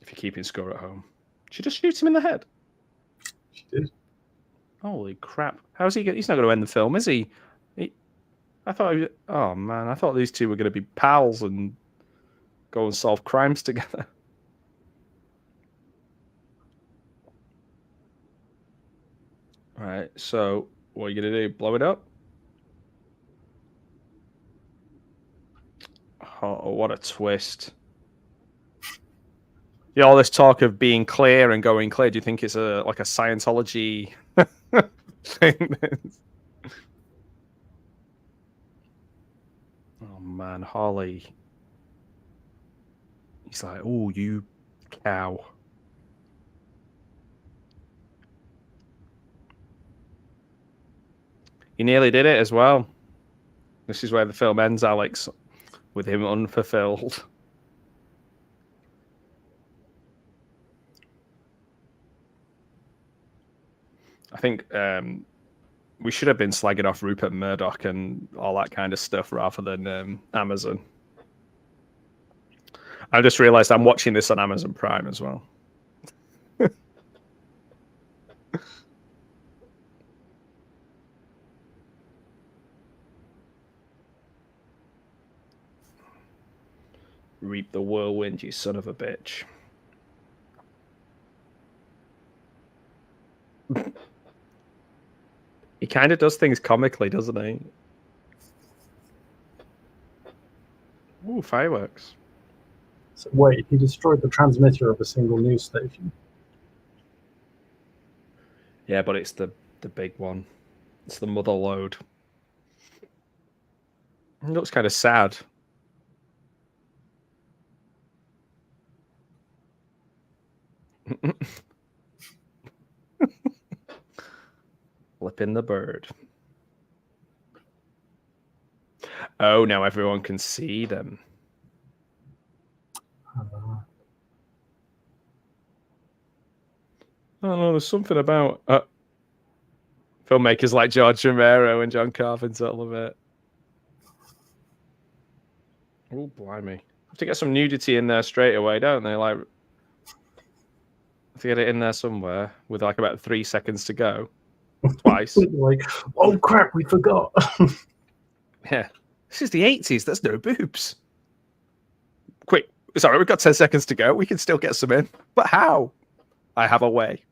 If you're keeping score at home. She just shoots him in the head. She did. Holy crap. How's he he's not going to end the film, is he? I thought oh man, I thought these two were going to be pals and go and solve crimes together. All right, so what are you going to do? Blow it up? Oh, what a twist. Yeah, all this talk of being clear and going clear, do you think it's like a Scientology thing? Oh man, Holly. He's like, oh, you cow. He nearly did it as well. This is where the film ends, Alex, with him unfulfilled. I think we should have been slagging off Rupert Murdoch and all that kind of stuff rather than Amazon. I just realized I'm watching this on Amazon Prime as well. Reap the whirlwind, you son of a bitch. He kind of does things comically, doesn't he? Ooh, fireworks. So wait, he destroyed the transmitter of a single news station. Yeah, but it's the big one. It's the mother lode. It looks kind of sad. Flipping the bird. Oh, now everyone can see them. Oh no, there's something about filmmakers like George Romero and John Carpenter. I love it. Oh, blimey. Have to get some nudity in there straight away, don't they? Like, have to get it in there somewhere with like about 3 seconds to go. Twice. Like, oh crap, we forgot. Yeah. This is the 80s. There's no boobs. Quick. Sorry, we've got 10 seconds to go. We can still get some in. But how? I have a way.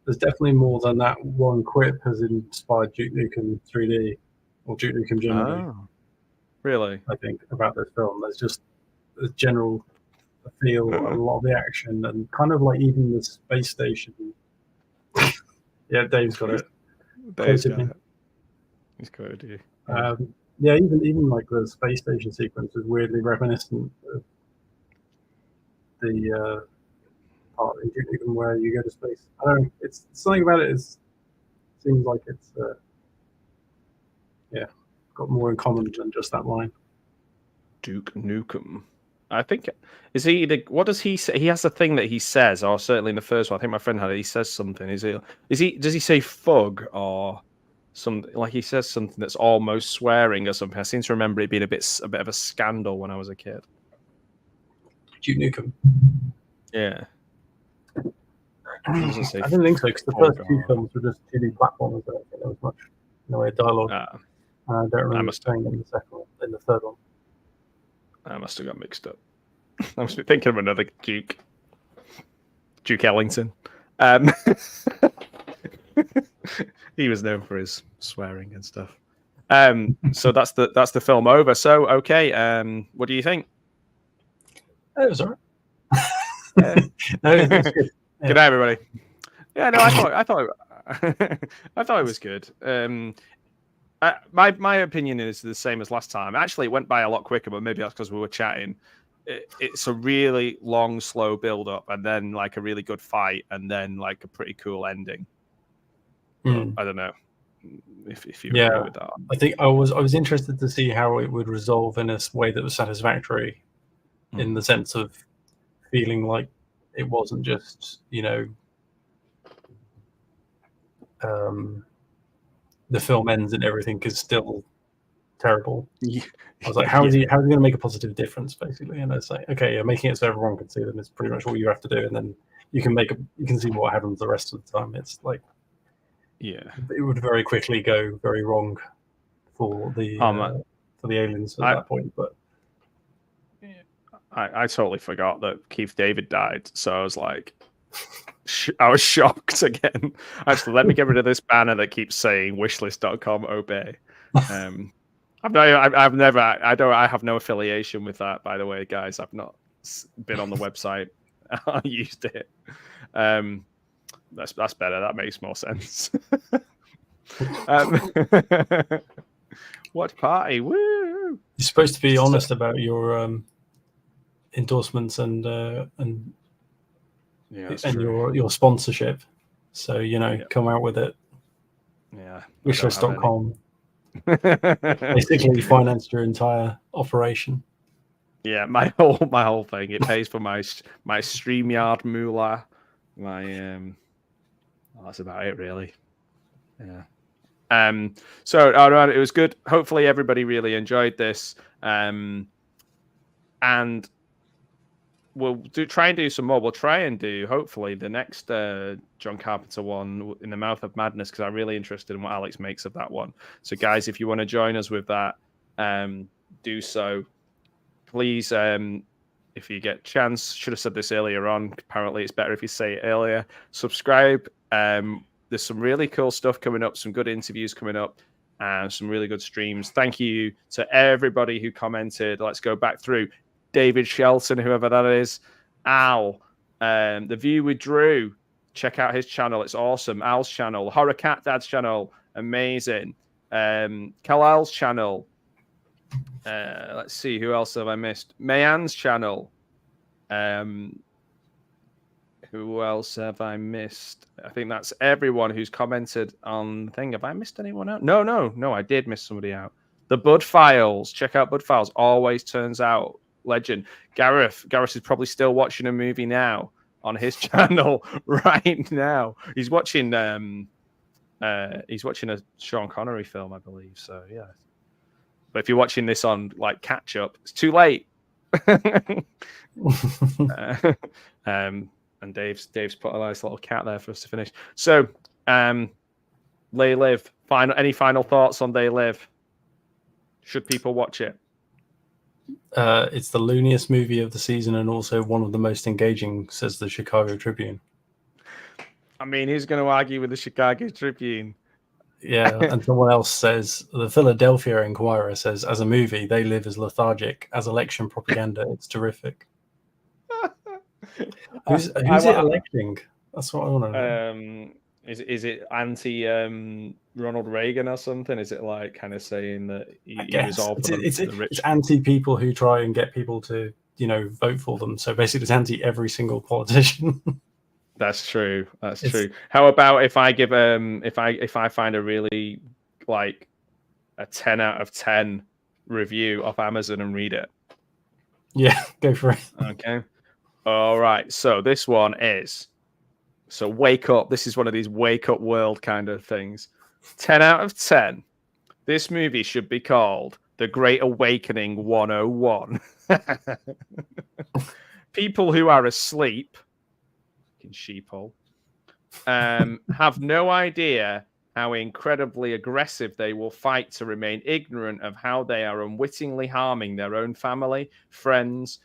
There's definitely more than that one quip has inspired Duke Nukem 3D or Duke Nukem generally. Oh, really? I think about this film. There's just a general feel, a lot of the action, and kind of like even the space station. Yeah, Dave's got it. Dave's got it. He's got it, dude. Yeah, even like the space station sequence is weirdly reminiscent of the part in Duke Nukem where you go to space. I don't know. It's something about it seems like it's got more in common than just that line. Duke Nukem. I think is he what does he say? He has a thing that he says, or certainly in the first one. I think my friend had it. He says something. Does he say fug or something? Like he says something that's almost swearing or something. I seem to remember it being a bit of a scandal when I was a kid. Duke Nukem. Yeah. I didn't think so because the first 2 films were just 2D platformers. I don't think there was much in the way of dialogue. I don't remember saying in the second one, in the third one. I must have got mixed up. I must be thinking of another Duke. Duke Ellington. He was known for his swearing and stuff. So that's the film over. So okay, what do you think? It was alright. No, it's good. Good night, everybody. Yeah, no, I thought I thought it was good. My opinion is the same as last time. Actually, it went by a lot quicker, but maybe that's because we were chatting. It's a really long, slow build up, and then like a really good fight, and then like a pretty cool ending. I don't know if you agree with that. I think I was interested to see how it would resolve in a way that was satisfactory, in the sense of feeling like it wasn't just, you know, the film ends and everything is still terrible. I was like, how is he going to make a positive difference, basically? And it's like, okay, making it so everyone can see them is pretty much all you have to do, and then you can see what happens the rest of the time. It's like, it would very quickly go very wrong for the aliens at that point. But I totally forgot that Keith David died, so I was like, I was shocked again. Actually, let me get rid of this banner that keeps saying wishlist.com obey. I have no affiliation with that, by the way, guys. I've not been on the website. I used it. That's better. That makes more sense. What party? Woo! You're supposed to be honest about your endorsements and your sponsorship. So, come out with it. Yeah. Wishlist.com. Basically financed your entire operation. Yeah, my whole thing. It pays for my StreamYard moolah. That's about it, really. Yeah. So all right, it was good. Hopefully everybody really enjoyed this. And we'll try and do some more. We'll try and do, hopefully, the next John Carpenter one, In the Mouth of Madness, because I'm really interested in what Alex makes of that one. So, guys, if you want to join us with that, do so. Please, if you get a chance, should have said this earlier on. Apparently, it's better if you say it earlier. Subscribe. There's some really cool stuff coming up, some good interviews coming up, and some really good streams. Thank you to everybody who commented. Let's go back through. David Shelton, whoever that is, Al, The View with Drew, check out his channel, it's awesome. Al's channel, Horror Cat Dad's channel, amazing. Kalal's channel, let's see, who else have I missed? Mayan's channel, who else have I missed? I think that's everyone who's commented on the thing. Have I missed anyone out? No, I did miss somebody out. The Bud Files, check out Bud Files, always turns out legend. Gareth is probably still watching a movie now on his channel right now. He's watching a Sean Connery film, I believe. So yeah. But if you're watching this on like catch up, it's too late. And Dave's put a nice little cat there for us to finish. So They Live. Any final thoughts on They Live? Should people watch it? It's the looniest movie of the season and also one of the most engaging, says the Chicago Tribune. I mean, who's going to argue with the Chicago Tribune? Yeah, and someone else says, the Philadelphia Inquirer says, as a movie, They Live is lethargic. As election propaganda, it's terrific. Who's it electing? That's what I want to know. Is it anti Ronald Reagan or something? Is it like kind of saying that he was all for the rich? It's anti people who try and get people to vote for them. So basically, it's anti every single politician. That's true. That's true. How about if I give if I find a really like a 10 out of 10 review off Amazon and read it? Yeah, go for it. Okay. All right. So this one is. So wake up. This is one of these wake up world kind of things. 10 out of 10. This movie should be called The Great Awakening 101. People who are asleep, in sheeple, have no idea how incredibly aggressive they will fight to remain ignorant of how they are unwittingly harming their own family, friends,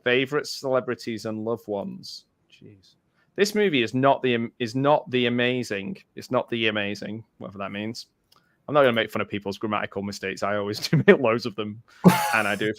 favorite celebrities, and loved ones. Jeez. This movie is not the amazing. It's not the amazing, whatever that means. I'm not going to make fun of people's grammatical mistakes. I always do make loads of them, and I do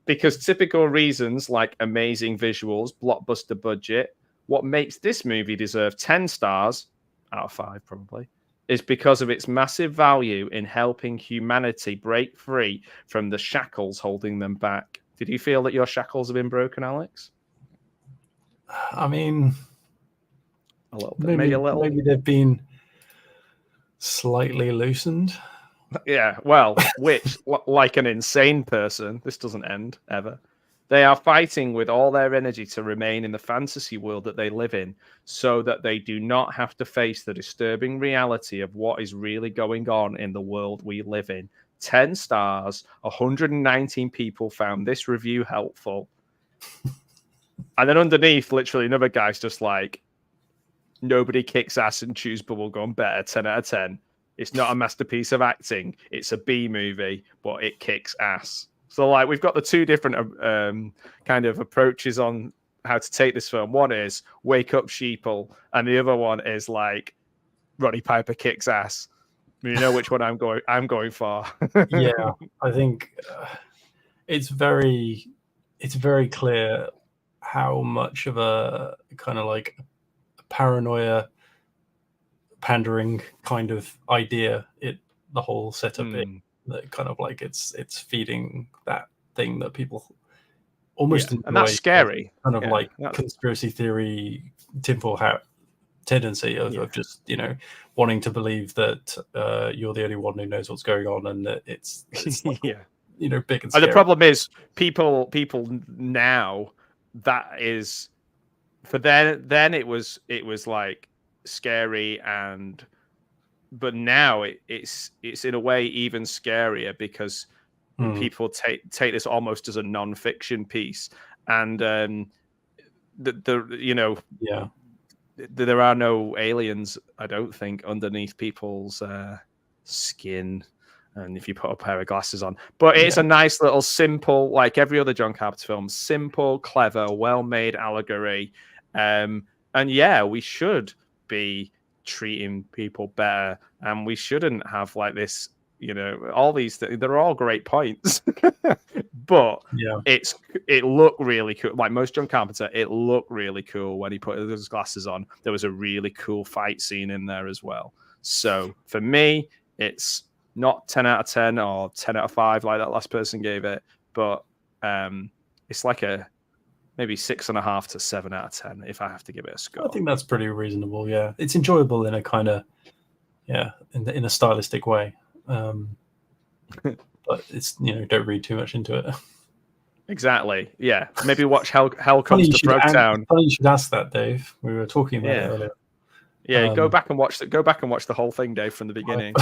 because typical reasons like amazing visuals, blockbuster budget. What makes this movie deserve 10 stars out of 5 probably is because of its massive value in helping humanity break free from the shackles holding them back. Did you feel that your shackles have been broken, Alex? I mean, a little bit, maybe a little. Maybe they've been slightly loosened. Yeah, well, which, like an insane person, this doesn't end ever. They are fighting with all their energy to remain in the fantasy world that they live in so that they do not have to face the disturbing reality of what is really going on in the world we live in. 10 stars, 119 people found this review helpful. And then underneath, literally, another guy's just like, nobody kicks ass and chews bubblegum better, 10 out of 10. It's not a masterpiece of acting. It's a B movie, but it kicks ass. So, like, we've got the two different kind of approaches on how to take this film. One is wake up sheeple, and the other one is like Roddy Piper kicks ass. You know which one I'm going for. Yeah, I think it's very clear how much of a kind of like paranoia, pandering kind of idea the whole setup is. That kind of like it's feeding that thing that people almost enjoy, and that's scary. Kind of like conspiracy theory, tinfoil hat tendency of just wanting to believe that you're the only one who knows what's going on, and that it's like, big and scary. And the problem is people now, that is for then it was like scary, but now it's in a way even scarier because people take this almost as a non-fiction piece, and there are no aliens, I don't think, underneath people's skin, and if you put a pair of glasses on. But it's a nice little simple, like every other John Carpenter film, simple, clever, well-made allegory. And we should be treating people better, and we shouldn't have like this, all these things. They're all great points. But it looked really cool. Like most John Carpenter, it looked really cool when he put his glasses on. There was a really cool fight scene in there as well. So for me, it's not 10 out of 10 or 10 out of 5 like that last person gave it, but it's like a maybe 6.5 to 7 out of 10 if I have to give it a score. I think that's pretty reasonable. Yeah, it's enjoyable in a kind of in a stylistic way. But it's don't read too much into it. Exactly. Yeah. Maybe watch Hell Comes to Frogtown. Funny you should ask that, Dave. We were talking about it earlier. Yeah, go back and watch the whole thing, Dave, from the beginning.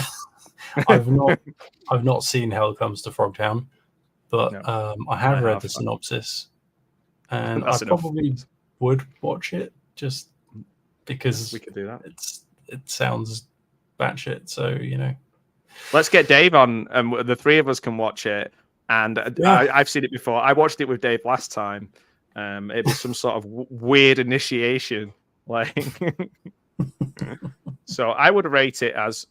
I've not seen Hell Comes to Frogtown, but I have read the synopsis, and I probably would watch it just because we could do that. It sounds batshit, so Let's get Dave on, and the three of us can watch it. And I've seen it before. I watched it with Dave last time. It was some sort of weird initiation. So I would rate it as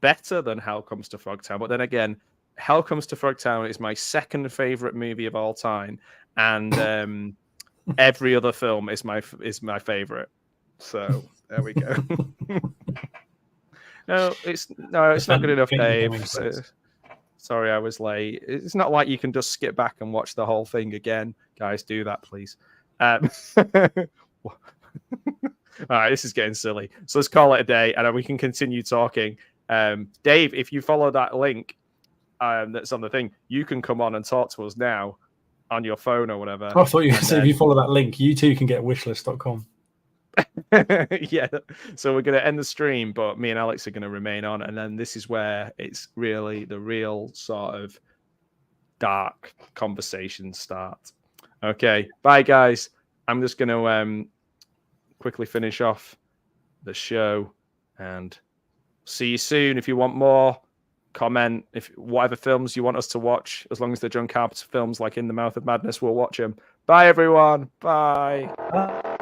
better than Hell Comes to Frogtown. But then again, Hell Comes to Frogtown is my second favorite movie of all time, and every other film is my favorite. So there we go. No, it's not good enough, Dave. Sorry, I was late. It's not like you can just skip back and watch the whole thing again. Guys, do that, please. All right, this is getting silly. So let's call it a day, and then we can continue talking. Dave, if you follow that link that's on the thing, you can come on and talk to us now on your phone or whatever. I thought you said if you follow that link, you too can get wishlist.com. Yeah, so we're going to end the stream, but me and Alex are going to remain on, and then this is where it's really the real sort of dark conversations start. Okay, bye guys. I'm just going to quickly finish off the show, and see you soon. If you want more, comment. If whatever films you want us to watch, as long as they're John Carpenter films like In the Mouth of Madness, we'll watch them. Bye everyone. Bye.